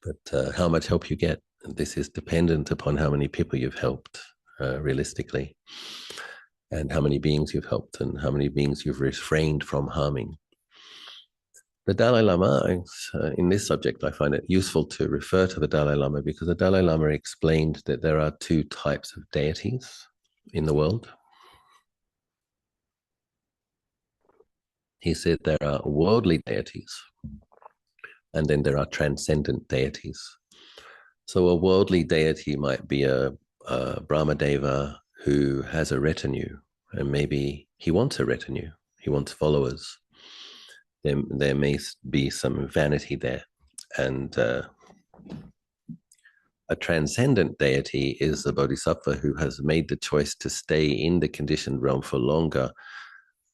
But how much help you get, this is dependent upon how many people you've helped realistically, and how many beings you've helped, and how many beings you've refrained from harming. The Dalai Lama, in this subject, I find it useful to refer to the Dalai Lama because the Dalai Lama explained that there are two types of deities in the world. He said there are worldly deities, and then there are transcendent deities. So a worldly deity might be a Brahmadeva who has a retinue, and maybe he wants a retinue, he wants followers. There may be some vanity there. And a transcendent deity is a bodhisattva who has made the choice to stay in the conditioned realm for longer,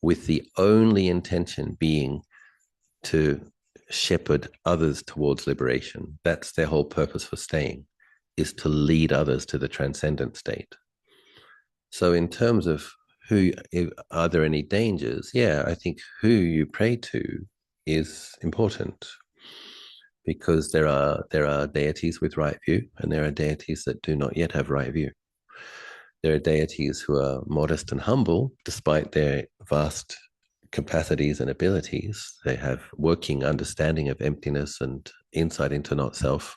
with the only intention being to shepherd others towards liberation. That's their whole purpose for staying, is to lead others to the transcendent state. So in terms of are there any dangers? Yeah, I think who you pray to is important, because there are deities with right view, and there are deities that do not yet have right view. There are deities who are modest and humble, despite their vast capacities and abilities. They have working understanding of emptiness and insight into not self.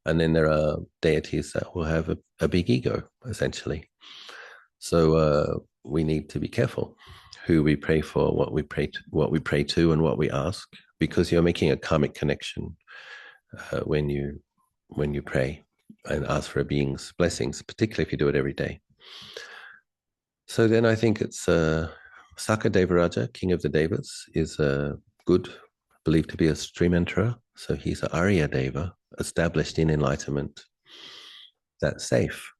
And then there are deities that will have a big ego, essentially. So we need to be careful who we pray for, what we pray to, and what we ask, because you're making a karmic connection when you pray and ask for a being's blessings, particularly if you do it every day. So then I think it's Sakadevaraja, king of the Devas, is good, believed to be a stream enterer. So he's an Arya Deva, established in enlightenment. That's safe.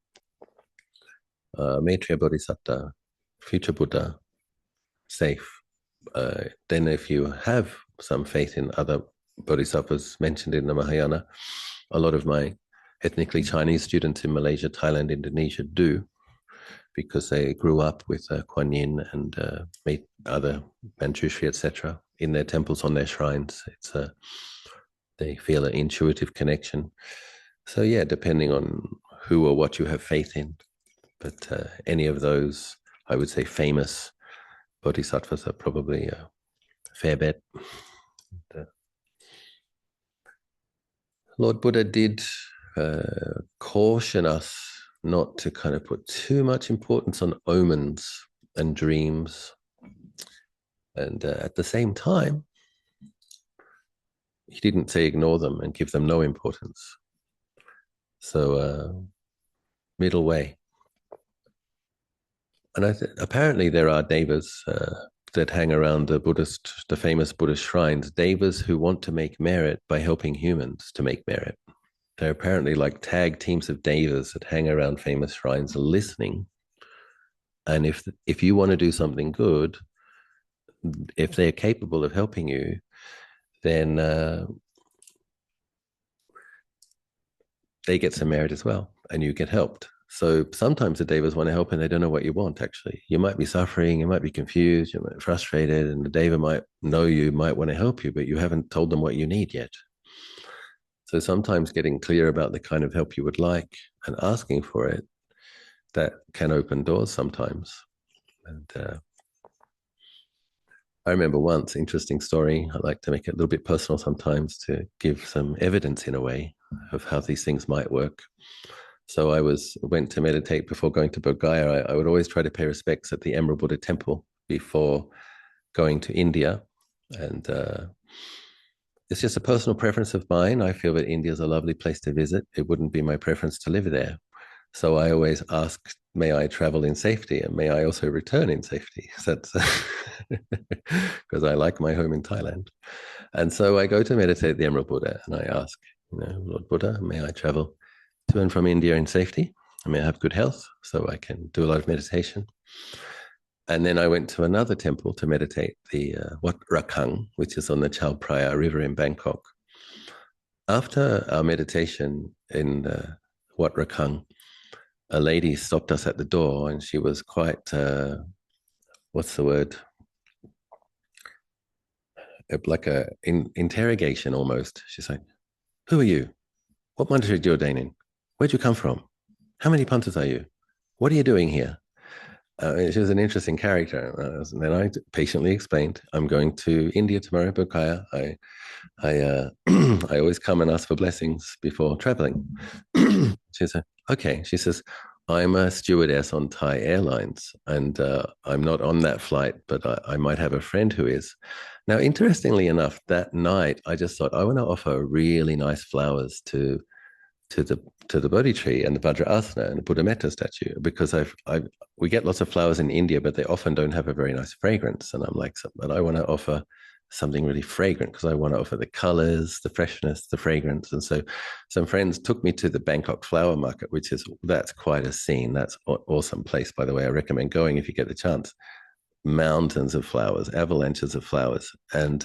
Maitreya Bodhisattva, future Buddha, safe. Then if you have some faith in other bodhisattvas mentioned in the Mahayana, a lot of my ethnically Chinese students in Malaysia, Thailand, Indonesia do, because they grew up with Kuan Yin and other Manjushri, etc., in their temples, on their shrines. It's they feel an intuitive connection. So yeah, depending on who or what you have faith in. But any of those, I would say, famous bodhisattvas are probably a fair bet. Lord Buddha did caution us not to kind of put too much importance on omens and dreams. And at the same time, he didn't say ignore them and give them no importance. So middle way. And apparently there are devas that hang around the famous Buddhist shrines, devas who want to make merit by helping humans to make merit. They're apparently like tag teams of devas that hang around famous shrines listening. And if you want to do something good, if they're capable of helping you, then they get some merit as well, and you get helped. So sometimes the devas want to help and they don't know what you want, actually. You might be suffering, you might be confused, you might be frustrated, and the deva might know you, might want to help you, but you haven't told them what you need yet. So sometimes getting clear about the kind of help you would like and asking for it, that can open doors sometimes. And I remember once, interesting story, I like to make it a little bit personal sometimes to give some evidence in a way of how these things might work. So I went to meditate before going to Bodh Gaya. I would always try to pay respects at the Emerald Buddha Temple before going to India. And it's just a personal preference of mine. I feel that India is a lovely place to visit. It wouldn't be my preference to live there. So I always ask, may I travel in safety? And may I also return in safety? That's because I like my home in Thailand. And so I go to meditate at the Emerald Buddha and I ask, Lord Buddha, may I travel to and from India in safety? I may have good health so I can do a lot of meditation. And then I went to another temple to meditate, the Wat Rakang, which is on the Chao Phraya River in Bangkok. After our meditation in Wat Rakang, a lady stopped us at the door and she was quite, what's the word? Like a interrogation almost. She's like, who are you? What monastery do you ordain in? Where'd you come from? How many panthas are you? What are you doing here? She was an interesting character. And then I patiently explained, I'm going to India tomorrow, Bodh Gaya. I always come and ask for blessings before traveling. She said, okay. She says, I'm a stewardess on Thai Airlines, and I'm not on that flight, but I might have a friend who is. Now, interestingly enough, that night, I just thought, I want to offer really nice flowers to the Bodhi tree and the Vajrasana and the Buddha Metta statue, because we get lots of flowers in India, but they often don't have a very nice fragrance. And I'm like, but I want to offer something really fragrant because I want to offer the colors, the freshness, the fragrance. And so some friends took me to the Bangkok flower market, that's quite a scene. That's an awesome place, by the way. I recommend going if you get the chance. Mountains of flowers, avalanches of flowers. And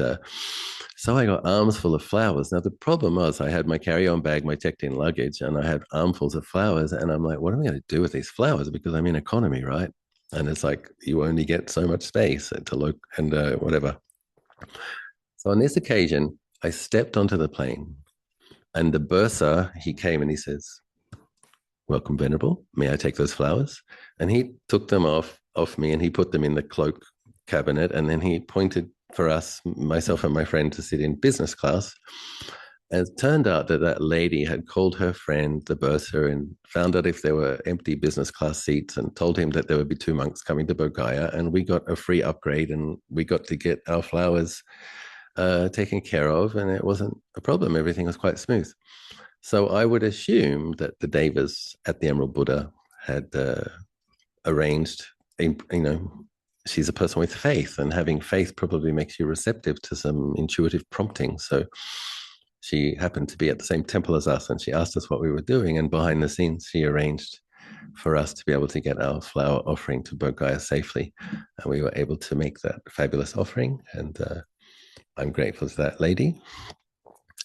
so I got arms full of flowers. Now, the problem was I had my carry-on bag, my checked-in luggage, and I had armfuls of flowers. And I'm like, what am I going to do with these flowers? Because I'm in economy, right? And it's like, you only get so much space to look and whatever. So on this occasion, I stepped onto the plane and the bursar, he came and he says, welcome, Venerable. May I take those flowers? And he took them off me and he put them in the cloak cabinet. And then he pointed for us, myself and my friend, to sit in business class. And it turned out that that lady had called her friend, the bursar, and found out if there were empty business class seats and told him that there would be 2 monks coming to Bodh Gaya. And we got a free upgrade and we got to get our flowers taken care of. And it wasn't a problem. Everything was quite smooth. So I would assume that the Devas at the Emerald Buddha had arranged, she's a person with faith, and having faith probably makes you receptive to some intuitive prompting. So she happened to be at the same temple as us, and she asked us what we were doing. And behind the scenes, she arranged for us to be able to get our flower offering to Bodh Gaya safely. And we were able to make that fabulous offering. And I'm grateful to that lady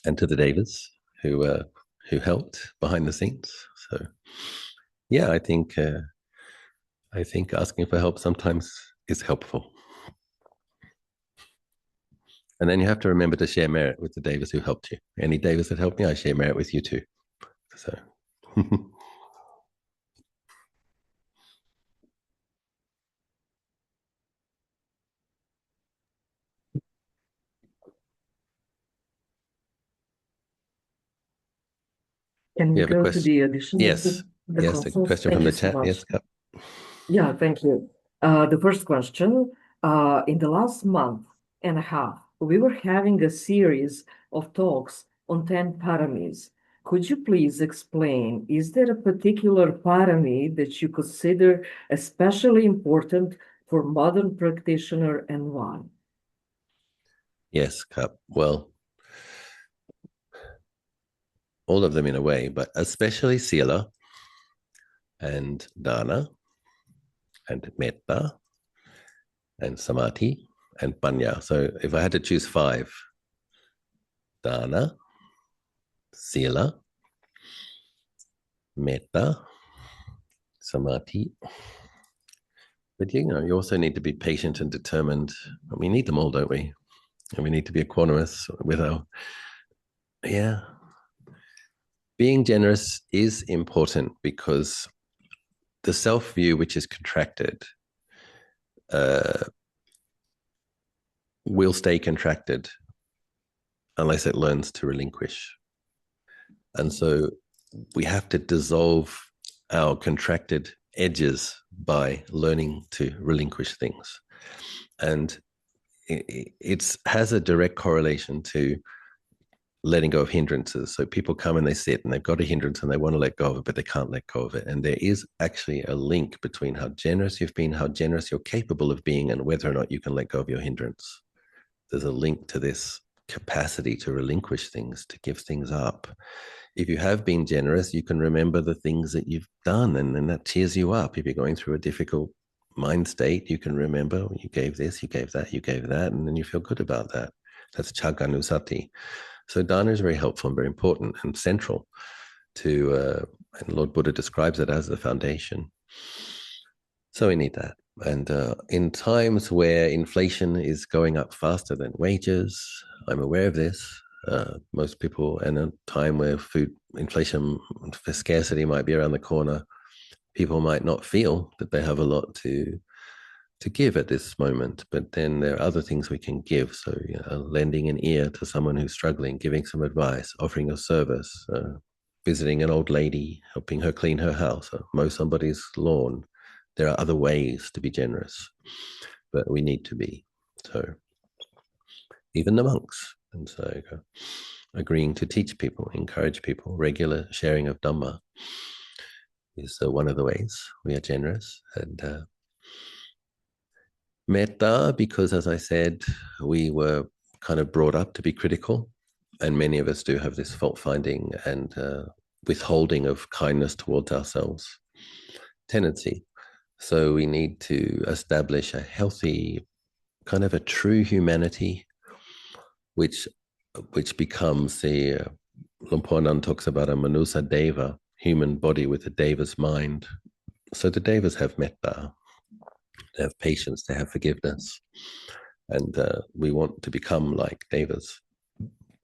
and to the Devas who helped behind the scenes. So yeah, I think asking for help sometimes is helpful. And then you have to remember to share merit with the Devas who helped you. Any Devas that helped me, I share merit with you too. So Can we go to the additional? Yes. Yes, a question from the chat. Yes. Yeah, thank you. The first question, in the last month and a half, we were having a series of talks on 10 paramis. Could you please explain, is there a particular paramī that you consider especially important for modern practitioner and why? Yes, Cup. Well, all of them in a way, but especially Sila and Dana and Metta and Samadhi and Panya. So if I had to choose 5, Dana, Sila, Metta, Samadhi. But you also need to be patient and determined. We need them all, don't we? And we need to be equanimous with our, being generous is important because the self-view, which is contracted, will stay contracted unless it learns to relinquish. And so we have to dissolve our contracted edges by learning to relinquish things. And it has a direct correlation to letting go of hindrances. So people come and they sit and they've got a hindrance and they want to let go of it, but they can't let go of it. And there is actually a link between how generous you've been, how generous you're capable of being, and whether or not you can let go of your hindrance. There's a link to this capacity to relinquish things, to give things up. If you have been generous, you can remember the things that you've done, and then that cheers you up. If you're going through a difficult mind state, you can remember you gave this, you gave that, you gave that, and then you feel good about that. That's Chaganusati. So dana is very helpful and very important and central to, and Lord Buddha describes it as the foundation. So we need that. And in times where inflation is going up faster than wages, I'm aware of this. Most people, in a time where food inflation for scarcity might be around the corner, people might not feel that they have a lot to give at this moment, but then there are other things we can give. So lending an ear to someone who's struggling, giving some advice, offering a service, visiting an old lady, helping her clean her house, or mow somebody's lawn. There are other ways to be generous, but we need to be. So even the monks, and so agreeing to teach people, encourage people, regular sharing of Dhamma is one of the ways we are generous. And metta, because as I said, we were kind of brought up to be critical, and many of us do have this fault finding and withholding of kindness towards ourselves tendency. So we need to establish a healthy, kind of a true humanity, which becomes the, Luang Por Nan talks about a manusa deva, human body with a deva's mind. So the devas have metta, they have patience, they have forgiveness, and we want to become like devas.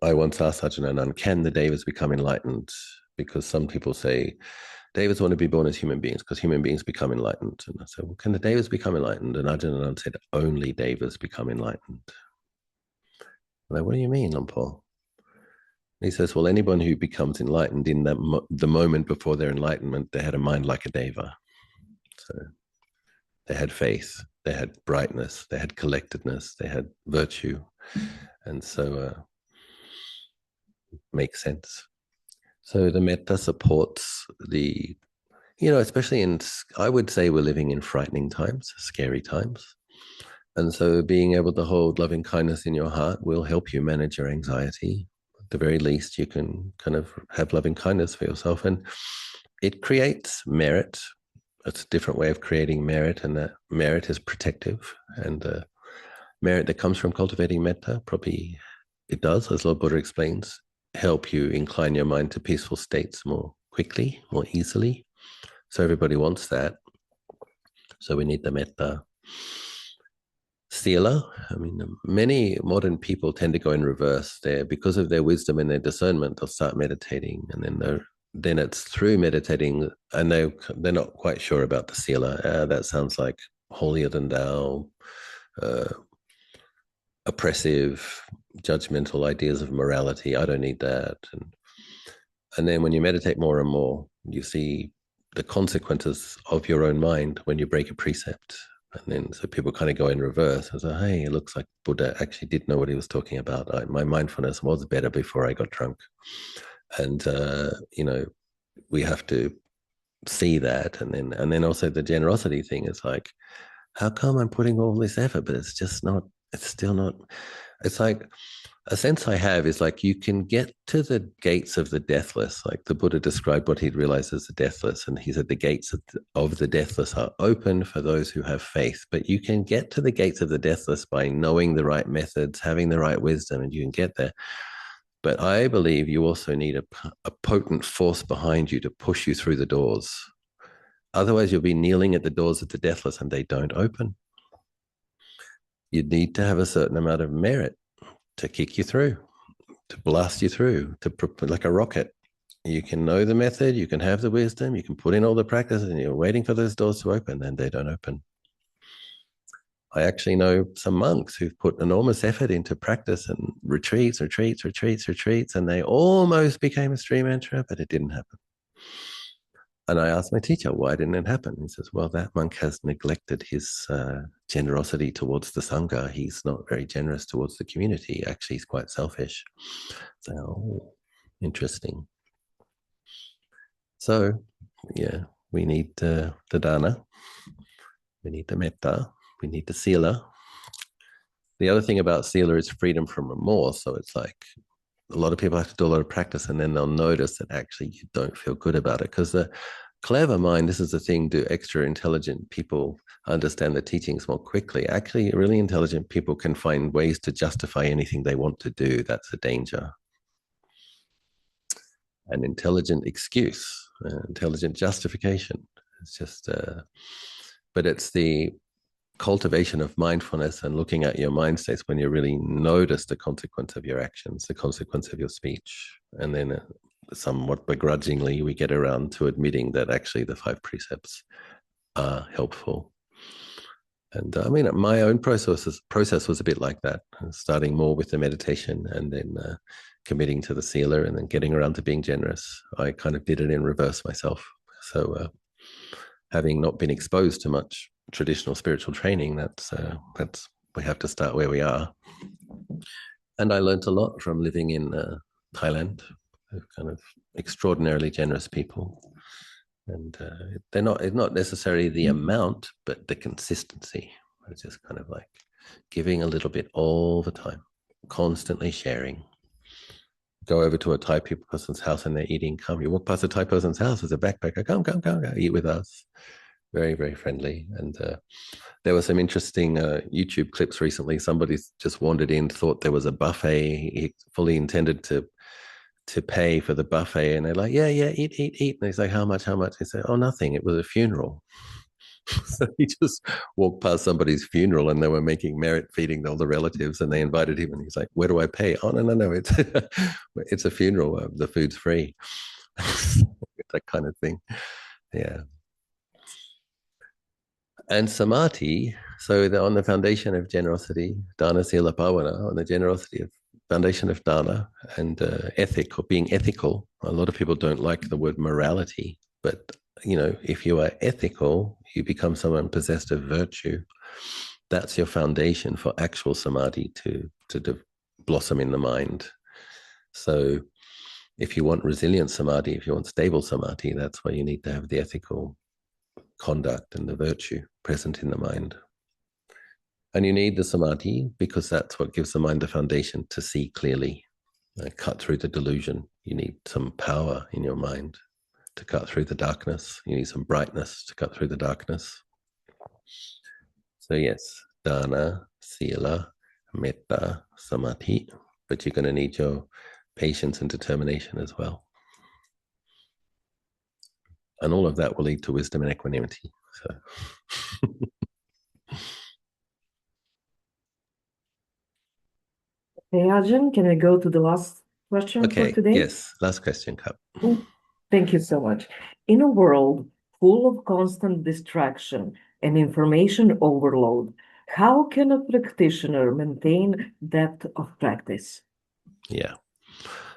I once asked Ajahn Aćalo, can the devas become enlightened? Because some people say Devas want to be born as human beings because human beings become enlightened. And I said, well, can the Devas become enlightened? And Ajahn Aćalo said, only Devas become enlightened. I'm like, what do you mean, Paul? He says, well, anyone who becomes enlightened in the moment before their enlightenment, they had a mind like a Deva. So they had faith, they had brightness, they had collectedness, they had virtue. And so makes sense. So the metta supports the, especially I would say we're living in frightening times, scary times. And so being able to hold loving kindness in your heart will help you manage your anxiety. At the very least, you can kind of have loving kindness for yourself. And it creates merit. It's a different way of creating merit, and that merit is protective. And merit that comes from cultivating metta, probably it does, as Lord Buddha explains, help you incline your mind to peaceful states more quickly, more easily. So everybody wants that. So we need the metta. Sila, many modern people tend to go in reverse there because of their wisdom and their discernment. They'll start meditating, and then it's through meditating, and they're not quite sure about the sila. That sounds like holier than thou, oppressive, judgmental ideas of morality. I don't need that. And then when you meditate more and more, you see the consequences of your own mind when you break a precept. And then so people kind of go in reverse and say, hey, it looks like Buddha actually did know what he was talking about. My mindfulness was better before I got drunk. And, we have to see that. And then also the generosity thing is like, how come I'm putting all this effort, but it's still not, it's like, a sense I have is like you can get to the gates of the deathless. Like the Buddha described what he'd realized as the deathless. And he said the gates of the deathless are open for those who have faith. But you can get to the gates of the deathless by knowing the right methods, having the right wisdom, and you can get there. But I believe you also need a potent force behind you to push you through the doors. Otherwise, you'll be kneeling at the doors of the deathless and they don't open. You need to have a certain amount of merit to kick you through, to blast you through, like a rocket. You can know the method, you can have the wisdom, you can put in all the practice, and you're waiting for those doors to open, and they don't open. I actually know some monks who've put enormous effort into practice and retreats, and they almost became a stream enterer, but it didn't happen. And I asked my teacher, why didn't it happen? He says, well, that monk has neglected his generosity towards the Sangha. He's not very generous towards the community. Actually, he's quite selfish. So, oh, interesting. So, yeah, we need the dana. We need the metta. We need the sila. The other thing about sila is freedom from remorse. So it's like a lot of people have to do a lot of practice, and then they'll notice that actually you don't feel good about it. Because the clever mind, this is the thing, do extra intelligent people understand the teachings more quickly? Actually, really intelligent people can find ways to justify anything they want to do. That's a danger. An intelligent excuse, intelligent justification. It's just, but it's the cultivation of mindfulness and looking at your mind states when you really notice the consequence of your actions, the consequence of your speech. And then somewhat begrudgingly, we get around to admitting that actually the 5 precepts are helpful. And my own process was a bit like that, starting more with the meditation and then committing to the sila and then getting around to being generous. I kind of did it in reverse myself. So having not been exposed to much traditional spiritual training, that's we have to start where we are. And I learned a lot from living in Thailand, kind of extraordinarily generous people. And it's not necessarily the amount, but the consistency. It's just kind of like giving a little bit all the time, constantly sharing. Go over to a Thai person's house and they're eating. Come, you walk past a Thai person's house as a backpacker. Come, eat with us. Very, very friendly. And there were some interesting YouTube clips recently. Somebody just wandered in, thought there was a buffet. He fully intended to pay for the buffet. And they're like, yeah, eat. And he's like, how much? He said, oh, nothing. It was a funeral. So he just walked past somebody's funeral and they were making merit feeding all the relatives, and they invited him and he's like, where do I pay? Oh, no, it's a funeral. The food's free. That kind of thing. Yeah. And samadhi, so on the foundation of generosity, dana, sila, bhavana, on the generosity of foundation of dana and ethic, or being ethical. A lot of people don't like the word morality, but if you are ethical, you become someone possessed of virtue. That's your foundation for actual samadhi to blossom in the mind. So if you want resilient samadhi, if you want stable samadhi, that's why you need to have the ethical conduct and the virtue present in the mind. And you need the samadhi because that's what gives the mind the foundation to see clearly, cut through the delusion. You need some power in your mind to cut through the darkness. You need some brightness to cut through the darkness. So yes, dana, sila, metta, samadhi, but you're going to need your patience and determination as well. And all of that will lead to wisdom and equanimity. So. Hey, Ajahn, can I go to the last question for today? Yes, last question, Kap. Thank you so much. In a world full of constant distraction and information overload, how can a practitioner maintain depth of practice? Yeah.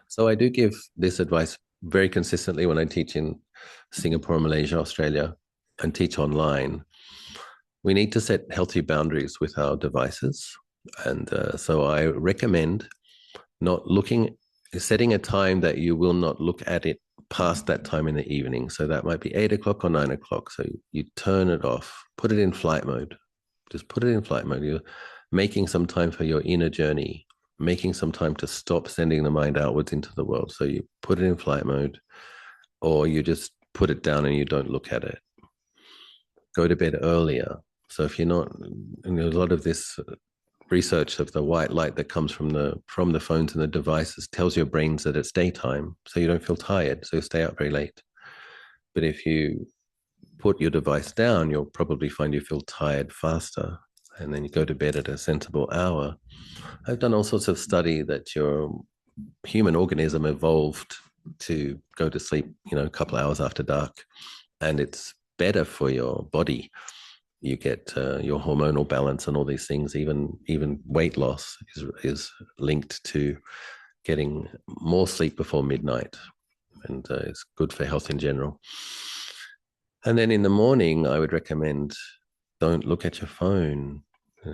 So I do give this advice very consistently when I teach in Singapore, Malaysia, Australia, and teach online. We need to set healthy boundaries with our devices. And so I recommend setting a time that you will not look at it past that time in the evening. So that might be 8 o'clock or 9 o'clock. So you turn it off, put it in flight mode. Just put it in flight mode. You're making some time for your inner journey, making some time to stop sending the mind outwards into the world. So you put it in flight mode, or you just put it down and you don't look at it. Go to bed earlier. So if you're not, a lot of this research of the white light that comes from the phones and the devices tells your brains that it's daytime, so you don't feel tired, so you stay up very late. But if you put your device down, you'll probably find you feel tired faster, and then you go to bed at a sensible hour. I've done all sorts of study that your human organism evolved to go to sleep, a couple of hours after dark, and it's better for your body. You get your hormonal balance and all these things. Even weight loss is linked to getting more sleep before midnight, and it's good for health in general. And then in the morning, I would recommend don't look at your phone.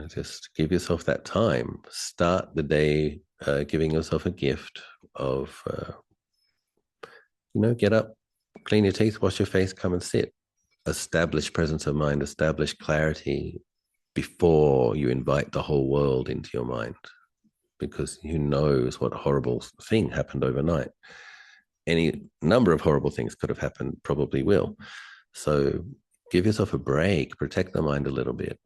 Just give yourself that time. Start the day giving yourself a gift of, get up, clean your teeth, wash your face, come and sit. Establish presence of mind, establish clarity before you invite the whole world into your mind, because who knows what horrible thing happened overnight. Any number of horrible things could have happened, probably will. So give yourself a break, protect the mind a little bit.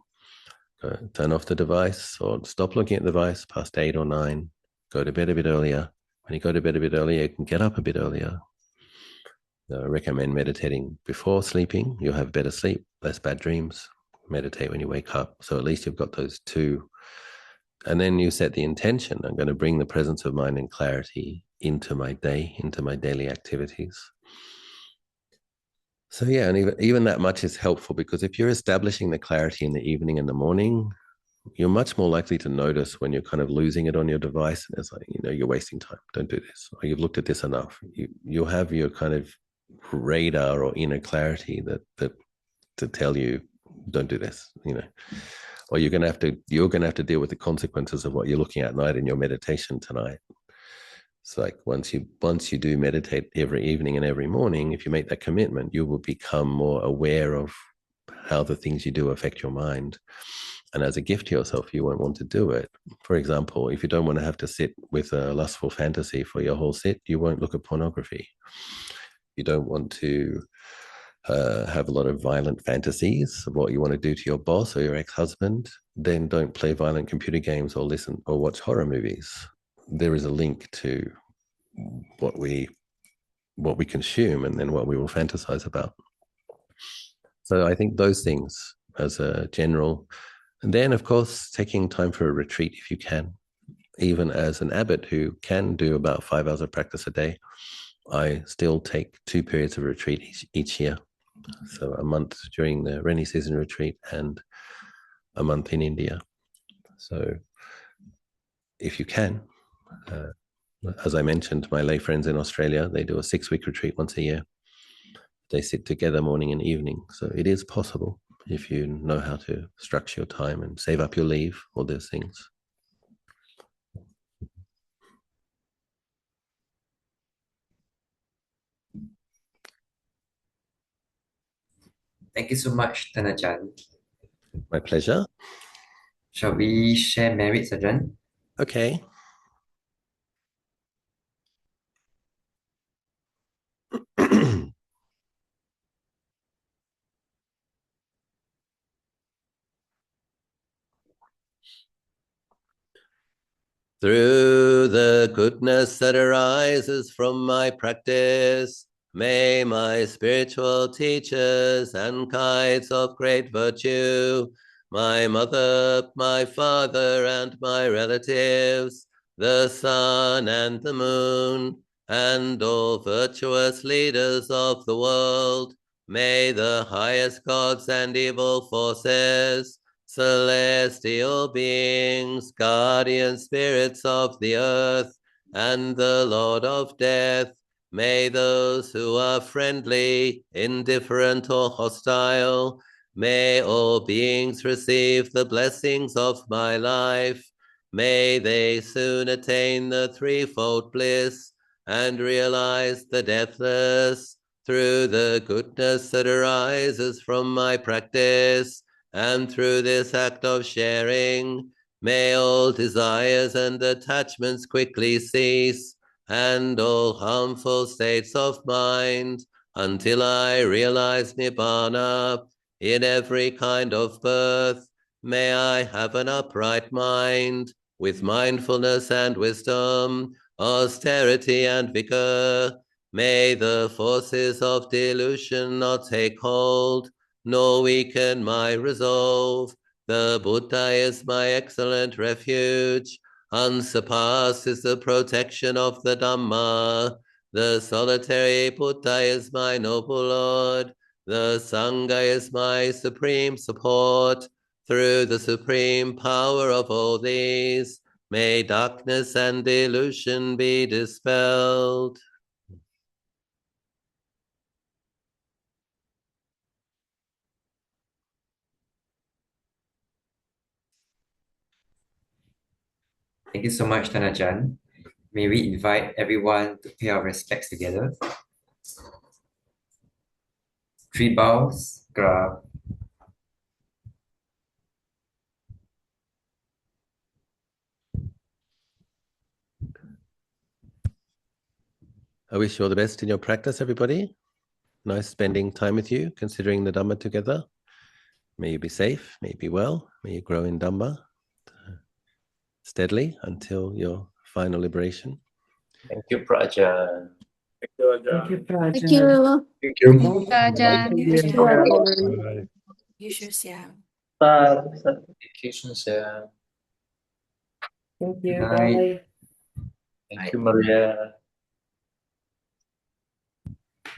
Turn off the device or stop looking at the device past 8 or 9. Go to bed a bit earlier. When you go to bed a bit earlier, you can get up a bit earlier. I recommend meditating before sleeping. You'll have better sleep, less bad dreams. Meditate when you wake up. So at least you've got those two. And then you set the intention. I'm going to bring the presence of mind and clarity into my day, into my daily activities. So yeah, and even that much is helpful, because if you're establishing the clarity in the evening and the morning, you're much more likely to notice when you're kind of losing it on your device. And it's like, you're wasting time. Don't do this. Or you've looked at this enough. You'll have your kind of radar or inner clarity that to tell you, don't do this, or you're going to have to deal with the consequences of what you're looking at night in your meditation tonight. It's like once you do meditate every evening and every morning, if you make that commitment, you will become more aware of how the things you do affect your mind. And as a gift to yourself, you won't want to do it. For example, if you don't want to have to sit with a lustful fantasy for your whole sit, you won't look at pornography. You don't want to have a lot of violent fantasies of what you want to do to your boss or your ex-husband, then don't play violent computer games or listen or watch horror movies. There is a link to what we consume and then what we will fantasize about. So I think those things as a general. And then, of course, taking time for a retreat if you can. Even as an abbot who can do about 5 hours of practice a day, I still take 2 periods of retreat each year. So a month during the rainy season retreat and a month in India. So if you can, as I mentioned, my lay friends in Australia, they do a 6-week retreat once a year. They sit together morning and evening. So it is possible if you know how to structure your time and save up your leave, all those things. Thank you so much, Ajahn. My pleasure. Shall we share merits, Ajahn? Okay. Through the goodness that arises from my practice, may my spiritual teachers and guides of great virtue, my mother, my father, and my relatives, the sun and the moon, and all virtuous leaders of the world, may the highest gods and evil forces, celestial beings, guardian spirits of the earth, and the Lord of death, may those who are friendly, indifferent, or hostile, may all beings receive the blessings of my life. May they soon attain the threefold bliss and realize the deathless through the goodness that arises from my practice. And through this act of sharing, may all desires and attachments quickly cease, and all harmful states of mind, until I realize Nibbana in every kind of birth. May I have an upright mind, with mindfulness and wisdom, austerity and vigor. May the forces of delusion not take hold, nor weaken my resolve. The Buddha is my excellent refuge. Unsurpassed is the protection of the Dhamma. The solitary Buddha is my noble Lord. The Sangha is my supreme support. Through the supreme power of all these, may darkness and delusion be dispelled. Thank you so much, Ajahn. May we invite everyone to pay our respects together. 3 bows, grab. I wish you all the best in your practice, everybody. Nice spending time with you, considering the Dhamma together. May you be safe, may you be well, may you grow in Dhamma steadily until your final liberation. Thank you, Prajan. Thank you, Prajan. Thank you. Thank you. Ajan. Thank you, everyone. Bye. You should say. Thank you, Susan. Thank you. Bye. Bye. Thank you, Maria.